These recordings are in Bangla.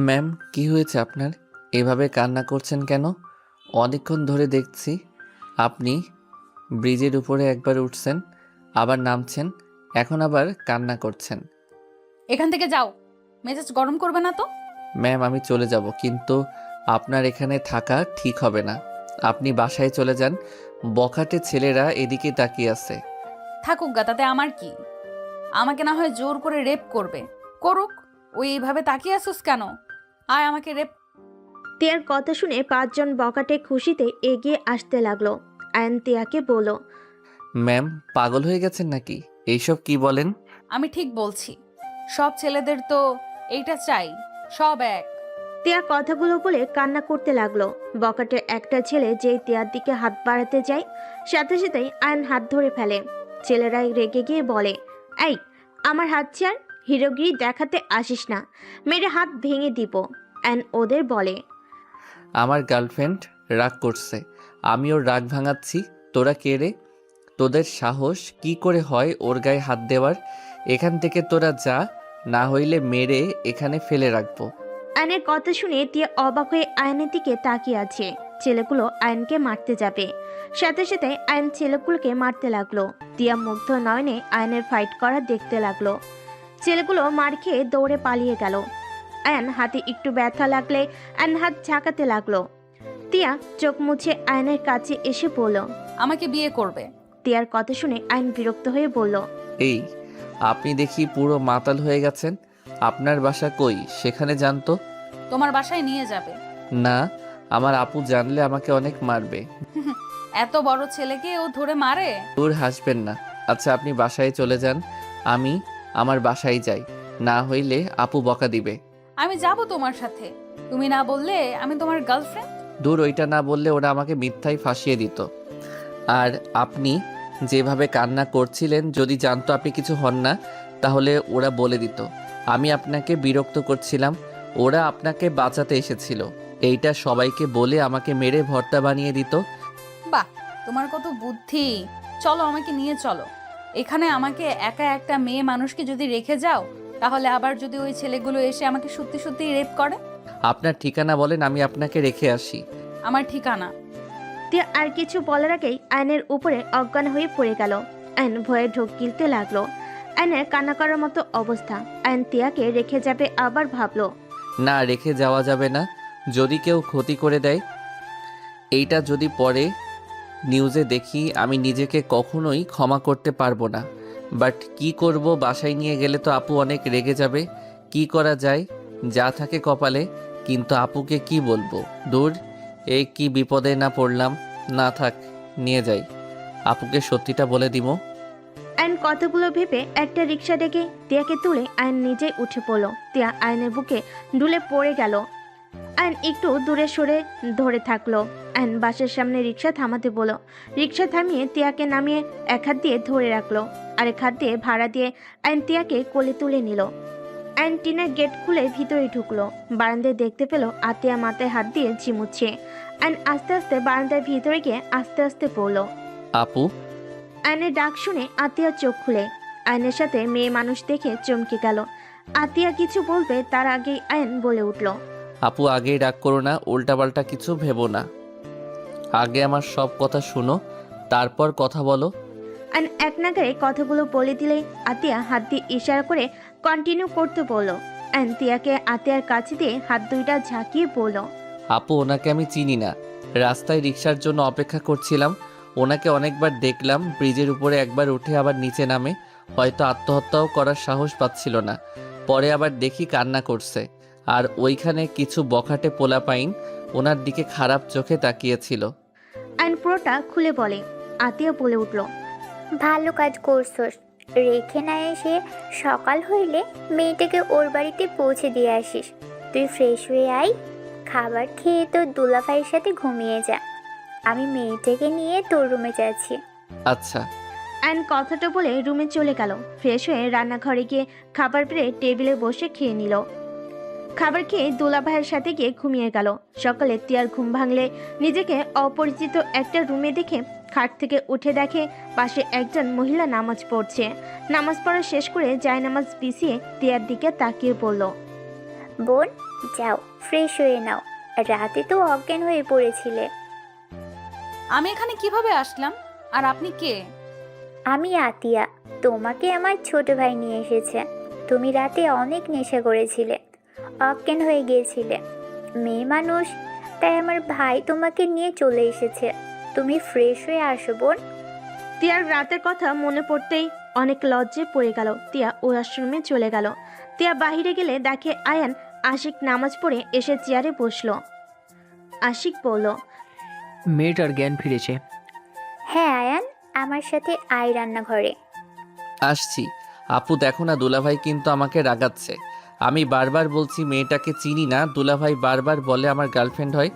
ম্যাম, কি হয়েছে আপনার? এভাবে কান্না করছেন কেন? অনেকক্ষণ ধরে দেখছি আপনি ব্রিজের উপরে একবার উঠছেন, আবার নামছেন, এখন আবার কান্না করছেন। এখান থেকে যাও, মেজাজ গরম করবে না তো। ম্যাম, আমি চলে যাব, কিন্তু আপনার এখানে থাকা ঠিক হবে না। আপনি বাসায় চলে যান। বখাটে ছেলেরা এদিকে তাকিয়ে আছে। থাকুক গা, তাতে আমার কি? আমাকে না হয় জোর করে রেপ করবে, করুক। ওই এইভাবে তাকিয়ে আসুস কেন? আয় আমাকে রেপ। তিয়ার কথা শুনে পাঁচজন বকাটে খুশিতে এগিয়ে আসতে লাগলো। আয়ন তিয়াকে বলল, ম্যাম, পাগল হয়ে গেছেন নাকি? এইসব কি বলেন? আমি ঠিক বলছি, সব ছেলেদের তো এইটা চাই, সব এক। তিয়া কথাগুলো বলে কান্না করতে লাগলো। বকাটের একটা ছেলে যেই তিয়ার দিকে হাত বাড়াতে যায়, সাথে সাথেই আয়ন হাত ধরে ফেলে। ছেলেরাই রেগে গিয়ে বলে, এই, আমার হাত ছাড়, হিরোগিরি দেখাতে আসিস না, মেরে হাত ভেঙে দিব। আয়ন ওদের বলে, আমার গার্লফ্রেন্ড রাগ করছে, আমি ওর রাগ ভাঙাচ্ছি। তোরা কে রে? তোদের সাহস কি করে হয় ওর গায়ে হাত দেওয়ার? এখান থেকে তোরা যা, না হইলে মেরে এখানে ফেলে রাখবো। আয়নের কথা শুনে তিয়া অবাক হয়ে আয়নের দিকে তাকিয়ে আছে। ছেলেগুলো আয়নকে মারতে যাবে, সাথে সাথে আয়ন ছেলেগুলোকে মারতে লাগলো। তিয়া মুগ্ধ নয়নে আয়নের ফাইট করা দেখতে লাগলো। ছেলেগুলো মার খেয়ে দৌড়ে পালিয়ে গেল। আয়ন হাতে একটু ব্যথা লাগলে আয়ন হাত ঝাঁকাতে লাগলো। তিয়া চোখ মুছে আয়নের কাছে এসে বলল, আমাকে বিয়ে করবে। তিয়ার কথা শুনে আয়ন বিরক্ত হয়ে বলল, এই, আপনি দেখি পুরো মাতাল হয়ে গেছেন। আপনার বাসা কই, সেখানে যান তো। তোমার বাসায় নিয়ে যাবে। না, আমার আপু জানলে আমাকে অনেক মারবে। এত বড় ছেলেকে ও ধরে মারে? দূর, হাসবেন না। আচ্ছা, আপনি বাসায় চলে যান, আমি আমার বাসায় যাই, না হইলে আপু বকা দিবে। আমি যাব তোমার সাথে, তুমি না বললে আমি তোমার গার্লফ্রেন্ড। দূর, ওইটা না বললে ওরা আমাকে মিথ্যায় ফাঁসিয়ে দিত। আর আপনি যেভাবে কান্না করছিলেন, যদি জানতো আপনি কিছু হন না, তাহলে ওরা বলে দিত আমি আপনাকে বিরক্ত করছিলাম। ওরা আপনাকে বাঁচাতে এসেছিল, এইটা সবাইকে বলে আমাকে মেরে ভর্তা বানিয়ে দিত। বাহ, তোমার কত বুদ্ধি। চলো, আমাকে নিয়ে চলো। এখানে আমাকে একা একটা মেয়ে মানুষকে যদি রেখে যাও, তাহলে আবার যদি ওই ছেলেগুলো এসে আমাকে সত্যি সত্যি রেপ করে। আপনার ঠিকানা বলেন, আমি আপনাকে রেখে আসি। আমার ঠিকানা? তিয়া আর কিছু বলার আগেই আয়নের উপরে অজ্ঞান হয়ে পড়ে গেল। আয়ন ভয়ে ঢোক গিলতে লাগলো। আয়নের কান্না করার মতো অবস্থা। আয়ন তিয়াকে রেখে যাবে, আবার ভাবলো, না, রেখে যাওয়া যাবে না। যদি কেউ ক্ষতি করে দেয়, এইটা যদি পরে নিউজে দেখি, আমি নিজেকে কখনোই ক্ষমা করতে পারবো না। বাট কি করব, বাসায় নিয়ে গেলে তো আপু অনেক রেগে যাবে। কি করা যায়? যা থাকে কপালে, কিন্তু আপুকে কি বলবো? দূর, এই কি বিপদে না পড়লাম। না থাক, নিয়ে যাই, আপুকে সত্যিটা বলে দিব। আয়ন কথাগুলো ভেবে একটা রিক্সা ডেকে তিয়াকে তুলে আয়ন নিজেই উঠে পড়লো। তিয়া আয়নের বুকে ডুলে পড়ে গেল। আয়ন একটু দূরে সরে ধরে থাকলো। আয়ন বাসের সামনে রিক্সা থামাতে বলল। রিক্সা থামিয়ে তিয়াকে নামিয়ে এক হাত দিয়ে ধরে রাখলো, আরেক হাত দিয়ে ভাড়া দিয়ে আয়ন তিয়াকে কোলে তুলে নিল। আয়ন টিনের গেট খুলে ভিতরে ঢুকলো। বারান্দায় দেখতে পেল আতিয়া মাথায় হাত দিয়ে ঝিমুচ্ছে। আয়ন আস্তে আস্তে বারান্দার ভিতরে গিয়ে আস্তে আস্তে পড়লো। আপু। আয়নের ডাক শুনে আতিয়া চোখ খুলে। আয়নের সাথে মেয়ে মানুষ দেখে চমকে গেল। আতিয়া কিছু বলবে তার আগেই আয়ন বলে উঠল, আপু, আগেই রাগ করো না, উল্টাপাল্টা কিছু ভেবো না। আগে আমার সব কথা শুনো, তারপর কথা বলো। আয়ন এক নাগারে কথাগুলো বলে দিলে আতিয়া হাত দিয়ে ইশারা করে কন্টিনিউ করতে বলল। আয়ন তিয়াকে আতিয়ার কাছে দিয়ে হাত দুইটা ঝাঁকিয়ে বলল, আপু, ওনাকে আমি চিনি না। রাস্তায় রিক্সার জন্য অপেক্ষা করছিলাম, ওনাকে অনেকবার দেখলাম, ব্রিজের উপরে একবার উঠে আবার নিচে নামে, হয়তো আত্মহত্যাও করার সাহস পাচ্ছিল না। পরে আবার দেখি কান্না করছে, আর ওইখানে কিছু বখাটে পোলাপাইন ওনার দিকে খারাপ চোখে তাকিয়েছিল। আয়ন পুরোটা খুলে বলে। আতিয়া বলে উঠল, ভালো কাজ করছস। রেখে না এসে সকাল হইলে মেয়েটাকে ওর বাড়িতে পৌঁছে দিয়ে আসিস। তুই ফ্রেশ হয়ে আয়, খাবার খেয়ে তোর দুলাভাইয়ের সাথে ঘুমিয়ে যা। আমি মেয়েটাকে নিয়ে তোর রুমে যাচ্ছি। আচ্ছা। আয়ন কথাটা বলে রুমে চলে গেল। ফ্রেশ হয়ে রান্নাঘরে গিয়ে খাবার পেরে টেবিলে বসে খেয়ে নিল। খাবার খেয়ে দোলা ভাইয়ের সাথে গিয়ে ঘুমিয়ে গেল। সকালে তিয়ার ঘুম ভাঙলে নিজেকে অপরিচিত একটা রুমে দেখে খাট থেকে উঠে দেখে পাশে একজন মহিলা নামাজ পড়ছে। নামাজ পড়া শেষ করে জায়নামাজ বিছিয়ে তিয়ার দিকে তাকিয়ে বলল, বোন, যাও ফ্রেশ হয়ে নাও, রাতে তো অজ্ঞান হয়ে পড়েছিলে। আমি এখানে কিভাবে আসলাম? আর আপনি কে? আমি আতিয়া, তোমাকে আমার ছোট ভাই নিয়ে এসেছে। তুমি রাতে অনেক নেশা করেছিলে, অজ্ঞান হয়ে গিয়েছিলে। মেয়ে মানুষ, তাই আমার ভাই তোমাকে নিয়ে চলে এসেছে। তুমি ফ্রেশ হয়ে আসো বোন। তিয়ার রাতের কথা মনে পড়তেই অনেক লজ্জে পড়ে গেল। তিয়া ওয়াশরুমে চলে গেল। তিয়া বাহিরে গেলে দেখে আয়ান আশিক নামাজ পড়ে এসে চেয়ারে বসলো। আশিক বলল, মেয়েটার জ্ঞান ফিরেছে। হ্যাঁ আয়ান, আমার সাথে আয় রান্নাঘরে। আসছি। আপু দেখো না, দুলাভাই কিন্তু আমাকে রাগাচ্ছে। আমি বারবার বলছি মেয়েটাকে চিনি না, দুলাভাই বারবার বলে আমার গার্লফ্রেন্ড হয়।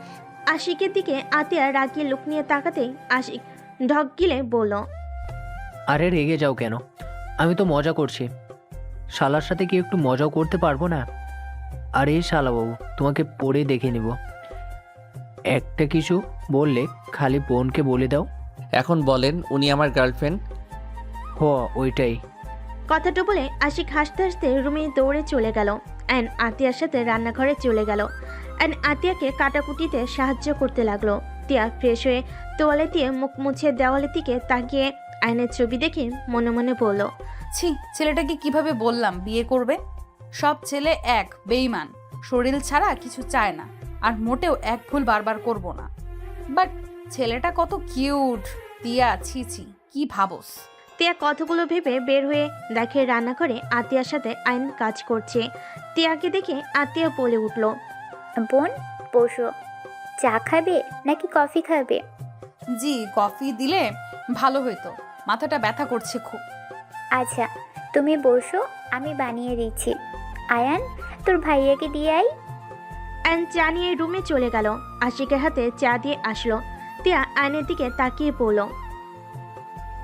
আশিকের দিকে আতিয়া রাগিয়ে লুক নিয়ে তাকাতেই আশিক ঢক গিলে বলল, আরে রেগে যাও কেন? আমি তো মজা করছি। শালার সাথে কি একটু মজাও করতে পারবো না? আরে শালাবাবু, তোমাকে পড়ে দেখে নিব। একটা কিছু বললে খালি বোনকে বলে দাও। এখন বলেন উনি আমার গার্লফ্রেন্ড? হ, ওইটাই। কথাটা বলে আশিক হাসতে হাসতে রুমে দৌড়ে চলে গেল। অ্যান আতিয়ার সাথে রান্নাঘরে চলে গেল। অ্যান আতিয়াকে কাটাকুটিতে সাহায্য করতে লাগলো। তিয়া ফ্রেশ হয়ে তোয়ালে দিয়ে মুখ মুছে দেওয়ালের দিকে তাকিয়ে আয়নের ছবি দেখে মনে মনে বলল, ছি, ছেলেটাকে কিভাবে বললাম বিয়ে করবে? সব ছেলে এক বেঈমান, শরীর ছাড়া কিছু চায় না, আর মোটেও এক ভুল বারবার করব না। বাট ছেলেটা কত কিউট। তিয়া, ছি ছি, কি ভাবস? তিয়া কথাগুলো ভেবে বের হয়ে দেখে রান্নাঘরে আতিয়ার সাথে আইন কাজ করছে। তিয়াকে দেখে আতিয়া বলে উঠল, বোন বসো, চা খাবে নাকি কফি খাবে? জি, কফি দিলে ভালো হতো, মাথাটা ব্যথা করছে খুব। আচ্ছা তুমি বসো, আমি বানিয়ে দিচ্ছি। আয়ান, তোর ভাইয়াকে দিয়ে আই। অ্যান চা নিয়ে রুমে চলে গেল। আশিকের হাতে চা দিয়ে আসলো। তিয়া আয়নের দিকে তাকিয়ে পড়ল।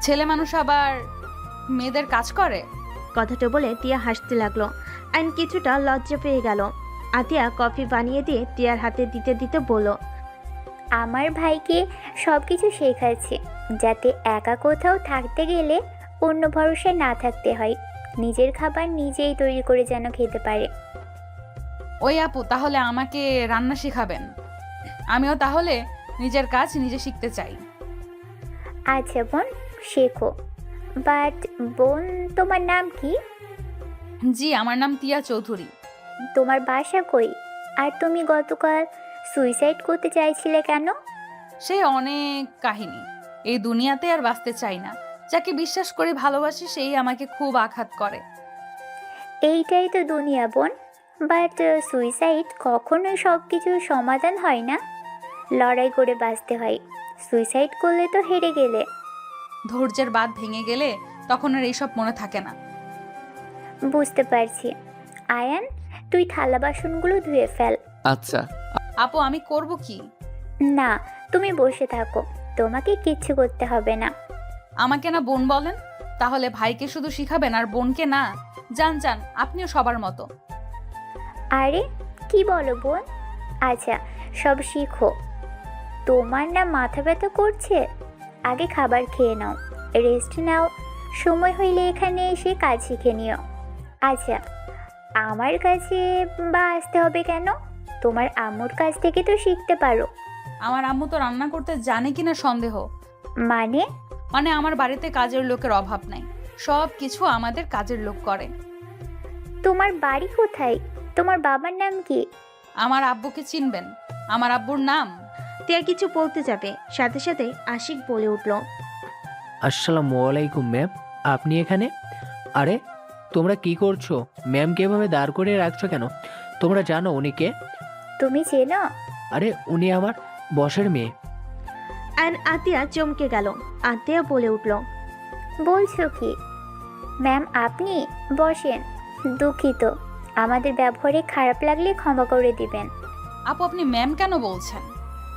ছেলে মানুষ আবার মেয়েদের কাজ করে? কথাটা বলে তিয়া হাসতে লাগলো। আইন কিছুটা লজ্জা পেয়ে গেল। আতিয়া কফি বানিয়ে দিয়ে তিয়ার হাতে দিতে দিতে বলল, আমার ভাইকে সব কিছু শেখাচ্ছে, যাতে একা কোথাও থাকতে গেলে অন্য ভরসায় না থাকতে হয়। নিজের খাবার নিজেই তৈরি করে যেন খেতে পারে। ওই আপু, তাহলে আমাকে রান্না শেখাবেন? আমিও তাহলে নিজের কাজ নিজে শিখতে চাই। আচ্ছা বোন, শেখো। বাট বোন, তোমার নাম কি? জি, আমার নাম তিয়া চৌধুরী। তোমার বাসা কই? আর তুমি গতকাল সুইসাইড করতে চাইছিলে কেন? সে অনেক কাহিনী। এই দুনিয়াতে আর বাঁচতে চাই না। যাকে বিশ্বাস করে ভালোবাসি সেই আমাকে খুব আঘাত করে। এইটাই তো দুনিয়া বোন। বাট সুইসাইড কখনোই সব কিছুর সমাধান হয় না। লড়াই করে বাঁচতে হয়। সুইসাইড করলে তো হেরে গেলে। ধৈর্যের বাঁধ ভেঙে গেলে তখন আর এইসব মনে থাকে না। বুঝতে পারছি। আয়ান, তুই থালা বাসনগুলো ধুয়ে ফেল। আচ্ছা। আপু, আমি করব কি? না, তুমি বসে থাকো, তোমাকে কিচ্ছু করতে হবে না। আমাকে না বোন বলেন? তাহলে ভাইকে শুধু শিখাবেন আর বোনকে না? যান যান, আপনিও সবার মতো। আরে কি বলো বোন? আচ্ছা, সব শিখো। তোমার না মাথা ব্যথা করছে? আগে খাবার খেয়ে নাও, রেস্ট নাও। সময় হইলে এখানে এসে কাজ শিখে নিও। আচ্ছা, আমার কাছে বা আসতে হবে কেন? তোমার আম্মুর কাছ থেকে তো শিখতে পারো। আমার আম্মু তো রান্না করতে জানে কিনা সন্দেহ। মানে? মানে আমার বাড়িতে কাজের লোকের অভাব নাই, সব কিছু আমাদের কাজের লোক করে। তোমার বাড়ি কোথায়? তোমার বাবার নাম কি? আমার আব্বুকে চিনবেন? আমার আব্বুর নাম? তিয়া কিছু বলতে যাবে, সাথে সাথে আশিক বলে উঠল, আসসালামু আলাইকুম ম্যাম, আপনি এখানে? আরে তোমরা কি করছো? ম্যামকে এভাবে দাঁড় করে রাখছো কেন? তোমরা জানো উনি কে? তুমি চেনো? আরে উনি আমার বসের মেয়ে। অ্যান আতিয়া চমকে গেল। আতিয়া বলে উঠল, বলছো কি? ম্যাম আপনি বসেন। দুঃখিত, আমাদের ব্যবহারে খারাপ লাগলে ক্ষমা করে দিবেন। আপু, আপনি ম্যাম কেন বলছেন?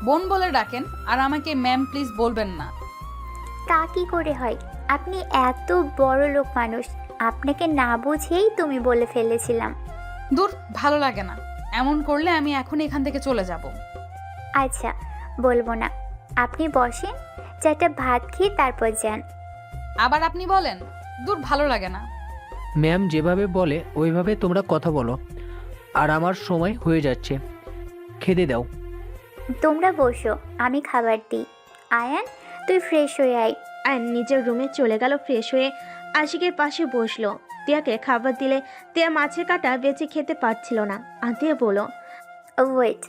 বোন বলে ডাকেন, আর আমাকে ম্যাম প্লিজ বলবেন না। তা কি করে হয়? আপনি এত বড় লোক মানুষ, আপনাকে না বুঝেই তুমি বলে ফেলেছিলাম। দূর, ভালো লাগে না। এমন করলে আমি এখন এখান থেকে চলে যাব। আচ্ছা, বলবো না। আপনি বসেন, চারটা ভাত খেয়ে তারপর যান। আবার আপনি বলেন? দূর, ভালো লাগে না। ম্যাম যেভাবে বলে ওইভাবে তোমরা কথা বলো। আর আমার সময় হয়ে যাচ্ছে, খেতে দাও। তোমরা বসো, আমি খাবার দিই। আয়ান, তুই ফ্রেশ হয়ে আয়। আয়ন নিজের রুমে চলে গেল ফ্রেশ হয়ে আশিকের পাশে বসলো। তিয়াকে খাবার দিলে তিয়া মাছের কাঁটা বেছে খেতে পারছিল না। তিয়া বলল, ওয়েট,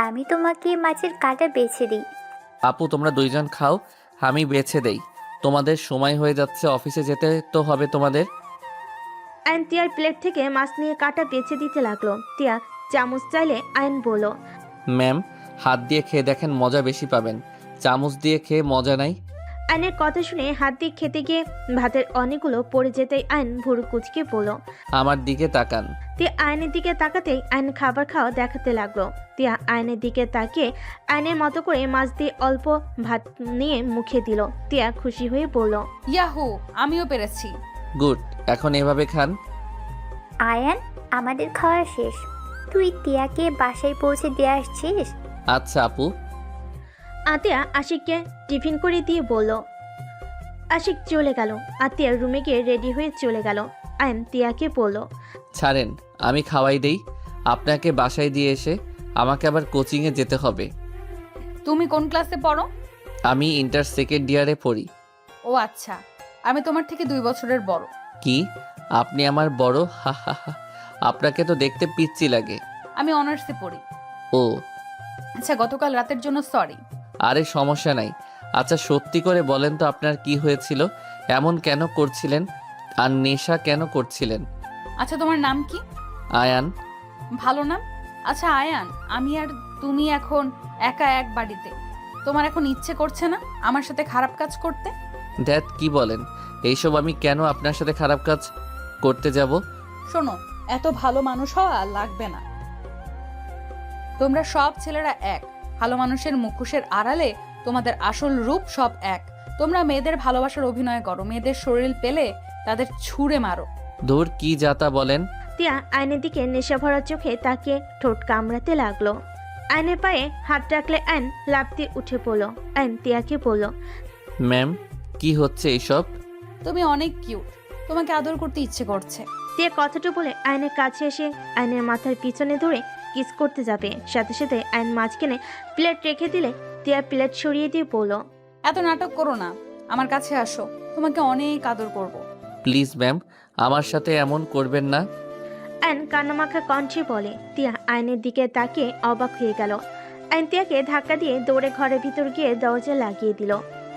আমি তোমাকে মাছের কাঁটা বেছে দিই। আপু তোমরা দুইজন খাও, আমি বেছে দেই। তোমাদের সময় হয়ে যাচ্ছে, অফিসে যেতে তো হবে তোমাদের। আয়ন তিয়ার প্লেট থেকে মাছ নিয়ে কাঁটা বেছে দিতে লাগলো। তিয়া চামচ চাইলে আয়ন বলল, ম্যাম, হাত দিয়ে খেয়ে দেখেন, মজা বেশি পাবেন। চামচ দিয়ে খেয়ে মজা নাই। আয়নের কথা শুনে হাত দিয়ে খেতে গিয়ে ভাতের অনেকগুলো পড়ে যেতেই আয়ন ভুরু কুচকে বলল। আমার দিকে তাকান। তিয়া আয়নের দিকে তাকাতেই আয়ন খাবার খাওয়া দেখাতে লাগলো। তিয়া আয়নের দিকে তাকিয়ে আয়নের মতো করে মাছ দিয়ে অল্প ভাত নিয়ে মুখে দিল। তিয়া খুশি হয়ে বলল, ইয়াহু, আমিও পেরেছি। গুড, এখন এভাবে খান। আয়ান, আমাদের খাওয়া শেষ। তুই টিয়াকে বাসায় পৌঁছে দিয়ে আসছিস? আচ্ছা আপু। আতিয়া আশিককে টিফিন করে দিয়ে বলল। আশিক চলে গেল। আতিয়ার রুমে গিয়ে রেডি হয়ে চলে গেল। আয়ন তিয়াকে বলল, ছাড়েন, আমি খাওয়াই দেই। আপনাকে বাসায় দিয়ে এসে আমাকে আবার কোচিংয়ে যেতে হবে। তুমি কোন ক্লাসে পড়ো? আমি ইন্টার সেকেন্ড ইয়ারে পড়ি। ও আচ্ছা, আমি তোমার থেকে 2 বছরের বড়। কি আপনি আমার বড়? হা হা হা, আপনাকে তো দেখতে পিচ্চি লাগে। আমি অনার্সে পড়ি। ও আচ্ছা, গতকাল রাতের জন্য সরি। আরে সমস্যা নাই। আচ্ছা সত্যি করে বলেন তো আপনার কি হয়েছিল? এমন কেন করছিলেন? আর নেশা কেন করছিলেন? আচ্ছা, তোমার নাম কি? আয়ান। ভালো নাম। আচ্ছা আয়ান, আমি আর তুমি এখন একা এক বাড়িতে। তোমার এখন ইচ্ছে করছে না আমার সাথে খারাপ কাজ করতে? ড্যাড কি বলেন এইসব? আমি কেন আপনার সাথে খারাপ কাজ করতে যাব? শোনো, এত ভালো মানুষ হওয়া লাগবে না। তোমরা সব ছেলেরা এক। ভালো মানুষের মুখোশের আড়ালে তোমাদের আসল রূপ সব এক। তোমরা মেয়েদের ভালোবাসার অভিনয় করো, মেয়েদের শরীর পেলে তাদের ছুঁড়ে মারো। ধুর কি যাতা বলেন। তিয়া আয়নের দিকে নেশা ভরা চোখে তাকে ঠোঁট কামড়াতে লাগলো। আয়নের পায়ে হাত রাখলে আয়ন লাফ দিয়ে উঠে পড়ল। আয়ন তিয়াকে বলল, ম্যাম, কি হচ্ছে এইসব? তুমি অনেক কিউট, তোমাকে আদর করতে ইচ্ছে করছে। তিয়া কথাটা বলে আয়নের কাছে এসে আয়নের মাথার পিছনে ধরে কিস করতে যাবে। সাথে সাথে আয়ন মাঝখানে প্লেট রেখে দিলে তিয়া প্লেট সরিয়ে দিয়ে বলল, এত নাটক করো না, আমার কাছে আসো, তোমাকে অনেক আদর করব। প্লিজ ম্যাম, আমার সাথে এমন করবেন না। আয়ন কান্নামাখা কণ্ঠে বলে। তিয়া আয়নের দিকে তাকিয়ে অবাক হয়ে গেল। আয়ন তিয়াকে ধাক্কা দিয়ে দৌড়ে ঘরের ভিতর গিয়ে দরজা লাগিয়ে দিল।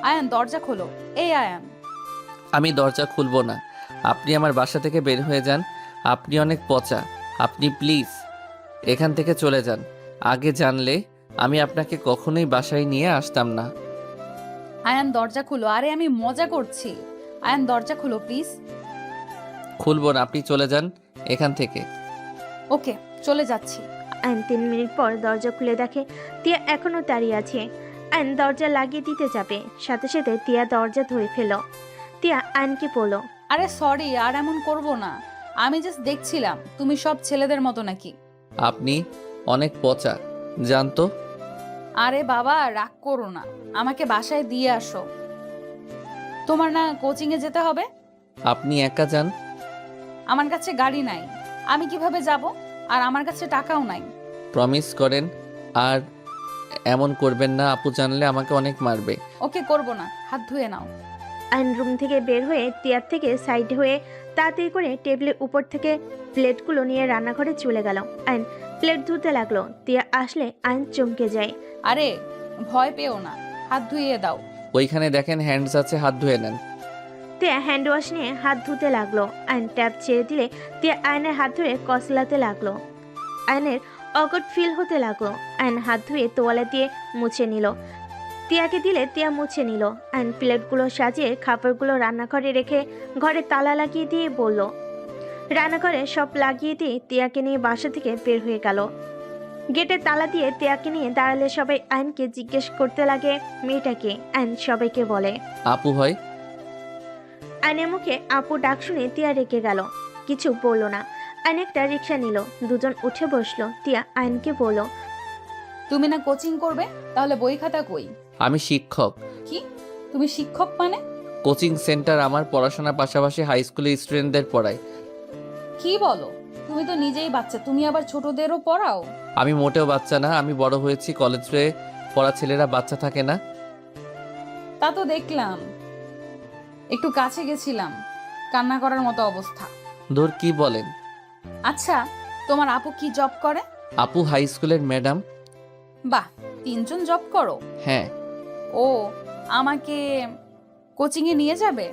আয়ান, দরজা খোলো। এই আয়ান। আমি দরজা খুলবো না। আপনি আমার বাসা থেকে বের হয়ে যান। আপনি অনেক পচা। আপনি প্লিজ এখান থেকে চলে যান। আগে জানলে আমি আপনাকে কখনোই বাসায় নিয়ে আসতাম না। আয়ান, দরজা খুলো। আরে আমি মজা করছি। আয়ান, দরজা খুলো প্লিজ। খুলবো না, আপনি চলে যান এখান থেকে। ওকে, চলে যাচ্ছি। আয়ন 3 মিনিট পর দরজা খুলে দেখে তিয়া এখনো দাঁড়িয়ে আছে। আয়ন দরজা লাগিয়ে দিতে যাবে, সাথে সাথে তিয়া দরজা ধরে ফেল। তিয়া আয়নকে বলল, আরে সরি, আর এমন করব না। আমি জাস্ট দেখছিলাম তুমি সব ছেলেদের মতো নাকি। আপনি অনেক পচা, জানতো। আরে বাবা, রাগ করো না, আমাকে বাসায় দিয়ে আসো। তোমার না কোচিংয়ে যেতে হবে? আপনি একা যান। আমার কাছে গাড়ি নাই, আমি কিভাবে যাব? আর আমার কাছে টাকাও নাই। প্রমিস করেন আর এমন করবেন না। আপু জানলে আমাকে অনেক মারবে। ওকে, করব না, হাত ধুয়ে নাও। আয়ন রুম থেকে বের হয়ে তিয়ার থেকে সাইড হয়ে তাড়াতাড়ি করে টেবিলের উপর থেকে প্লেটগুলো নিয়ে রান্নাঘরে চলে গেল। আয়ন প্লেট ধুতে লাগলো। তিয়া আসলে আয়ন চমকে যায়। আরে ভয় পেও না, হাত ধুইয়ে দাও। ওইখানে দেখেন হ্যান্ডস আছে, হাত ধুয়ে নেন। তিয়া হ্যান্ড ওয়াশ নিয়ে হাত ধুতে লাগলো। আয়ন ট্যাপ ছেড়ে দিলে তিয়া আয়নের হাত ধরে কসলাতে লাগলো। আয়নের অকট ফিল হতে লাগলো। আয়ন হাত ধুয়ে তোয়ালে দিয়ে মুছে নিল। তিয়াকে দিলে তিয়া মুছে নিল। আয়ন প্লেটগুলো সাজিয়ে খাবারগুলো রান্নাঘরে রেখে ঘরে তালা লাগিয়ে দিয়ে বলল। রান্নাঘরে সব লাগিয়ে দিয়ে তিয়াকে নিয়ে বাসা থেকে বের হয়ে গেল। গেটে তালা দিয়ে তিয়াকে নিয়ে দাঁড়ালে সবাই আয়নকে জিজ্ঞেস করতে লাগে মেয়েটাকে। আয়ন সবাইকে বলে। আপু হয়। আয়নের মুখে আপু ডাক শুনে তিয়া রেগে গেল, কিছু বলল না। আয়ন একটা রিক্সা নিল, দুজন উঠে বসলো। তিয়া আয়নকে বলল, তুমি না কোচিং করবে, তাহলে বই খাতা কই? আমি শিক্ষক। কি? তুমি শিক্ষক মানে? কোচিং সেন্টার আমার পড়াশোনার পাশাপাশি হাই স্কুলের স্টুডেন্টদের পড়াই। কি বলো? তুমি তো নিজেই বাচ্চা, তুমি আবার ছোটদেরও পড়াও? আমি মোটেও বাচ্চা না, আমি বড় হয়েছি। কলেজে পড়া ছেলেরা বাচ্চা থাকে না। তা তো দেখলাম, একটু কাছে গেছিলাম, কান্না করার মতো অবস্থা। দূর, কি বলেন? আচ্ছা, তোমার আপু কি জব করে? আপু হাই স্কুলের ম্যাডাম। বাহ, 3 জন জব করো? হ্যাঁ। ও, আমাকে কোচিংয়ে নিয়ে যাবে?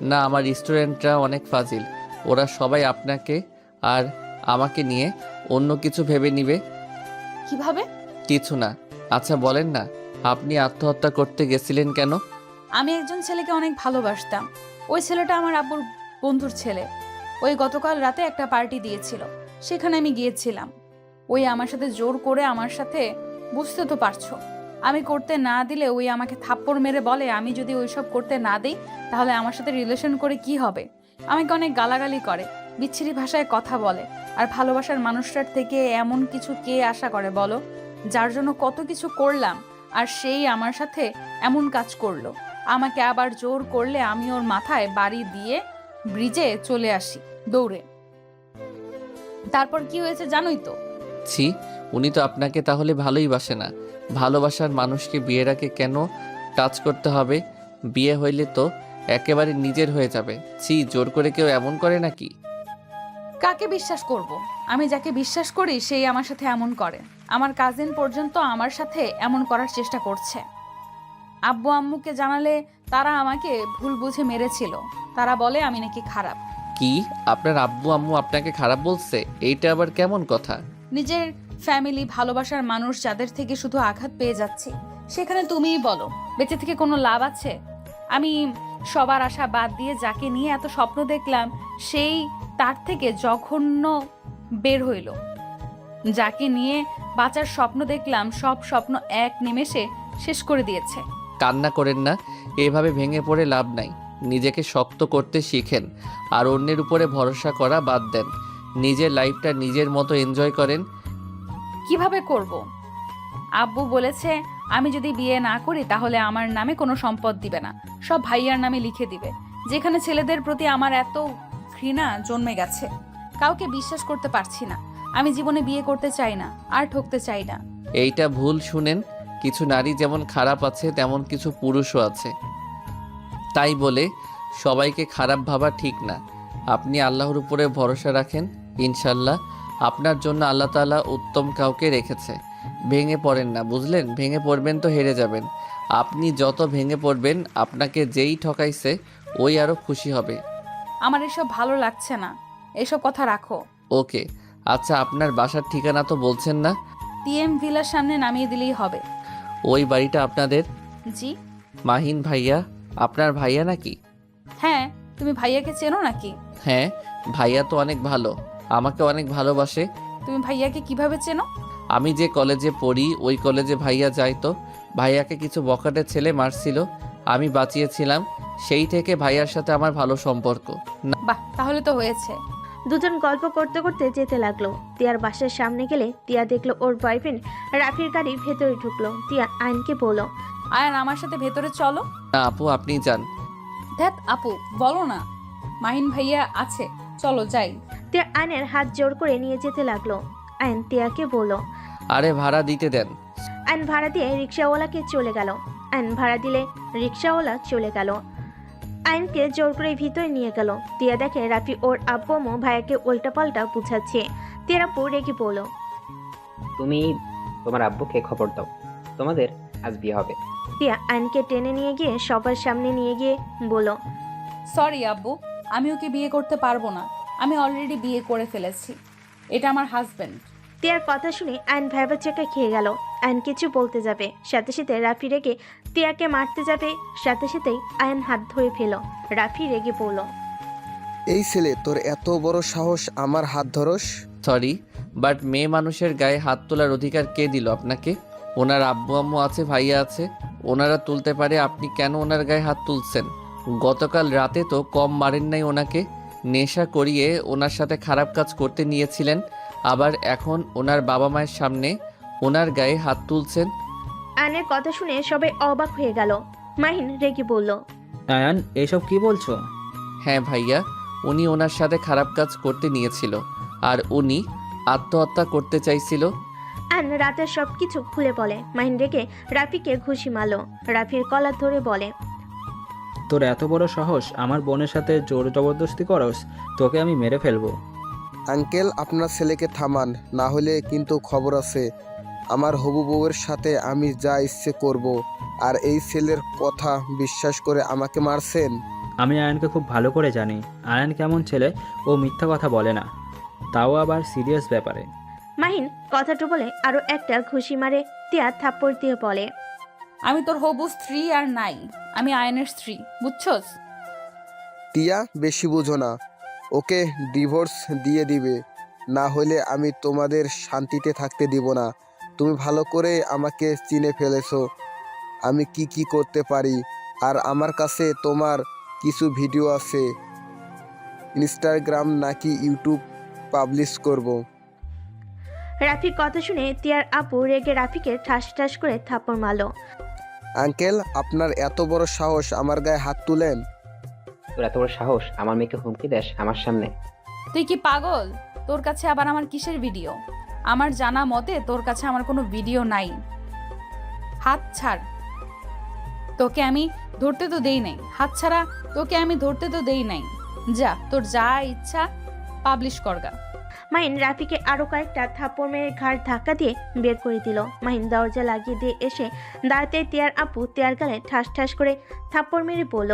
না, আমার স্টুডেন্টরা অনেক ফাজিল। ওরা সবাই আপনাকে আর আমাকে নিয়ে অন্য কিছু ভেবে নিবে। কিভাবে? কিছু না। আচ্ছা বলেন না, আপনি আত্মহত্যা করতে গেছিলেন কেন? আমি একজন ছেলেকে অনেক ভালোবাসতাম। ওই ছেলেটা আমার আব্বুর বন্ধুর ছেলে। ওই গতকাল রাতে একটা পার্টি দিয়েছিল, সেখানে আমি গিয়েছিলাম। ওই আমার সাথে জোর করে আমার সাথে, বুঝতে তো পারছো, আমি করতে না দিলে ওই আমাকে থাপ্পড় মেরে বলে আমি যদি ওইসব করতে না দিই তাহলে আমার সাথে রিলেশন করে কি হবে। আমাকে অনেক গালাগালি করে, বিচ্ছিরি ভাষায় কথা বলে। আর ভালোবাসার মানুষটার থেকে এমন কিছু কে আশা করে বলো, যার জন্য কত কিছু করলাম, আর সেই আমার সাথে এমন কাজ করলো। আমাকে আবার জোর করলে আমি ওর মাথায় বাড়ি দিয়ে ব্রিজে চলে আসি দৌড়ে। তারপর কি হয়েছে জানোই তো? ছি, উনি তো আপনাকে তাহলে ভালোই বাসে না। ভালোবাসার মানুষকে বিয়ের আগে কেন টাচ করতে হবে? বিয়ে হইলে তো একেবারে নিজের হয়ে যাবে। ছি, জোর করে কেউ এমন করে নাকি? কাকে বিশ্বাস করব? আমি যাকে বিশ্বাস করি সেই আমার সাথে এমন করে। আমার কাজিন পর্যন্ত আমার সাথে এমন করার চেষ্টা করছে। আব্বু আম্মুকে জানালে তারা আমাকে ভুল বুঝে মেরেছিল। তারা বলে আমি নাকি খারাপ। কি, আপনার আব্বু আম্মু আপনাকে খারাপ বলছে? এইটা আবার কেমন কথা? নিজের ফ্যামিলি, ভালোবাসার মানুষ যাদের থেকে শুধু আঘাত পেয়ে যাচ্ছি, সেখানে তুমিই বলো বেঁচে থেকে কোনো লাভ আছে? আমি সবার আশা বাদ দিয়ে যাকে নিয়ে এত স্বপ্ন দেখলাম, সেই তার থেকে জঘন্য বের হইল। যাকে নিয়ে বাঁচার স্বপ্ন দেখলাম, সব স্বপ্ন এক নিমেষে শেষ করে দিয়েছে। কান্না করেন না, এভাবে ভেঙে পড়ে লাভ নাই। নিজেকে শক্ত করতে শিখেন আর অন্যের উপরে ভরসা করা বাদ দেন। নিজের লাইফটা নিজের মতো এনজয় করেন। কিভাবে করব? আব্বু বলেছে আমি যদি বিয়ে না করি তাহলে আমার নামে কোনো সম্পদ দিবে না, সব ভাইয়ার নামে লিখে দিবে। যেখানে ছেলেদের প্রতি আমার এত ঘৃণা জন্মে গেছে, কাউকে বিশ্বাস করতে পারছি না। আমি জীবনে বিয়ে করতে চাই না, আর ঠকতে চাই না। এইটা ভুল শুনেন। কিছু নারী যেমন খারাপ আছে তেমন কিছু পুরুষও আছে। তাই বলে সবাইকে খারাপ ভাবা ঠিক না। আপনি আল্লাহর উপরে ভরসা রাখেন, ইনশাল্লাহ আপনার জন্য আল্লাহ তাআলা উত্তম কাউকে রেখেছে। ভেঙে পড়েন না, বুঝলেন? ভেঙে পড়বেন তো হেরে যাবেন। আপনি যত ভেঙে পড়বেন আপনাকে যেই ঠকাইছে ওই আরও খুশি হবে। আমার এসব ভালো লাগছে না, এসব কথা রাখো। ওকে, আচ্ছা আপনার বাসার ঠিকানা তো বলছেন না? টিএম ভিলার সামনে নামিয়ে দিলেই হবে। ওই বাড়িটা আপনাদের? জি। মাহিন ভাইয়া আপনার ভাইয়া নাকি? হ্যাঁ, তুমি ভাইয়াকে চেনো নাকি? হ্যাঁ, ভাইয়া তো অনেক ভালো, আমাকে অনেক ভালোবাসে। তুমি ভাইয়াকে কিভাবে চেনো? আমি যে কলেজে পড়ি ওই কলেজে ভাইয়া যাইতো। ভাইয়াকে কিছু বখাটে ছেলে মারছিল, আমি বাঁচিয়েছিলাম। সেই থেকে ভাইয়ার সাথে আমার ভালো সম্পর্ক। না, বাহ, তাহলে তো হয়েছে। দুজন গল্প করতে করতে যেতে লাগলো। তিয়ার বাসার সামনে গেলে তিয়া দেখলো ওর বয়ফ্রেন্ড রাফির গাড়ি ভেতরে ঢুকলো। তিয়া আইনকে বলল, আয়ান আমার সাথে ভেতরে চলো। না আপু, আপনি যান। ধ্যাত আপু, বলো না, মাহিন ভাইয়া আছে, চলো যাই। তিয়া আইনের হাত জোর করে নিয়ে যেতে লাগলো। আইন তিয়াকে বলল, আরে ভাড়া দিতে দেন। আইন ভাড়া দিয়ে রিক্সাওয়ালাকে চলে গেল। আইন ভাড়া দিলে রিক্সাওয়ালা চলে গেল। আইনকে জোর করে ভিতরে নিয়ে গেল। তিয়া দেখে রাফি ওর আব্বু আম্মু ভাইয়াকে উল্টাপাল্টা বুঝাচ্ছে। তিয়ার আপু রেগে বলল, তুমি তোমার আব্বুকে খবর দাও, তোমাদের আজ বিয়ে হবে। তিয়া আইনকে টেনে নিয়ে গিয়ে সবার সামনে নিয়ে গিয়ে বলল, সরি আব্বু, আমি ওকে বিয়ে করতে পারবো না। আমি অলরেডি বিয়ে করে ফেলেছি, এটা আমার হাজবেন্ড। তিয়ার কথা শুনে আইন ভেবা চেকা খেয়ে গেল। আইন কিছু বলতে যাবে, সাথে সাথে রাফি রেগে তিয়াকে মারতে যাবে। সাথে সাথেই আইন হাত ধরে ফেল। রাফি রেগে বলল, এই ছেলে, তোর এত বড় সাহস আমার হাত ধরস? সরি, বাট মেয়ে মানুষের গায়ে হাত তোলার অধিকার কে দিল আপনাকে? ওনার আব্বু আম্মু আছে, ভাইয়া আছে, ওনারা তুলতে পারে, আপনি কেন ওনার গায়ে হাত তুলছেন? গতকাল রাতে তো কম মারেন নাই ওনাকে। নেশা করিয়ে ওনার সাথে খারাপ কাজ করতে নিয়েছিলেন, আবার এখন ওনার বাবা মায়ের সামনে ওনার গায়ে হাত তুলছেন। আইনের কথা শুনে সবাই অবাক হয়ে গেল। মাহিন রেগে বলল, আয়ান, এসব কি বলছো? হ্যাঁ ভাইয়া, উনি ওনার সাথে খারাপ কাজ করতে নিয়েছিল, আর উনি আত্মহত্যা করতে চাইছিল। আয়ন রাতের সব কিছু খুলে বলে। মাহিন রেগে রাফিকে ঘুষি মারলো। রাফির কলার ধরে বলে, তোর এত বড় সাহস আমার বোনের সাথে জোর জবরদস্তি করস, তোকে আমি মেরে ফেলবো। আঙ্কেল আপনার ছেলেকে থামান, না হলে কিন্তু খবর আছে। আমার হবু বউয়ের সাথে আমি যা ইচ্ছে করব। আর এই ছেলের কথা বিশ্বাস করে আমাকে মারছেন। আমি আয়নকে খুব ভালো করে জানি। আয়ন কেমন ছেলে, ও মিথ্যা কথা বলে না, তাও আবার সিরিয়াস ব্যাপারে। মাহিন কথাটা বলে আরো একটা ঘুষি মারে। তিয়া থাপ্পড় দিয়ে বলে, আমি তোর হবু স্ত্রী আর নাই, আমি আয়নের স্ত্রী, বুঝছস? টিয়া বেশি বুঝো না, ওকে ডিভোর্স দিয়ে দিবে, না হলে আমি তোমাদের শান্তিতে থাকতে দিব না। তুমি ভালো করে আমাকে চিনে ফেলেছো, আমি কি কি করতে পারি। আর আমার কাছে তোমার কিছু ভিডিও আছে, ইনস্টাগ্রাম নাকি ইউটিউব পাবলিশ করব। রাফির কথা শুনে তিয়ার আপু রেগে রাফিকে ঠাস ঠাস করে থাপ্পড় মারলো। আঙ্কেল আপনার এত বড় সাহস আমার গায়ে হাত তুলেন। তোর এত বড় সাহস আমার মেয়েকে হুমকি দেস আমার সামনে? তুই কি পাগল? তোর কাছে আবার আমার কিসের ভিডিও? আমার জানা মতে তোর কাছে আমার কোনো ভিডিও নাই। হাত ছাড়, তোকে আমি ধরতে তো দেই নাই। হাত ছাড়া, তোকে আমি ধরতে তো দেই নাই। যা, তোর যা ইচ্ছা পাবলিশ করগা। মাহিন রাফিকে আরো কয়েকটা থাপ্পড় মেরে ঘাড় ধাক্কা দিয়ে বের করে দিল। মাহিন দরজা লাগিয়ে দিয়ে এসে দাঁড়াতে তিয়ার আপু তিয়ার গালে ঠাস ঠাস করে থাপ্পড় মেরে বলল,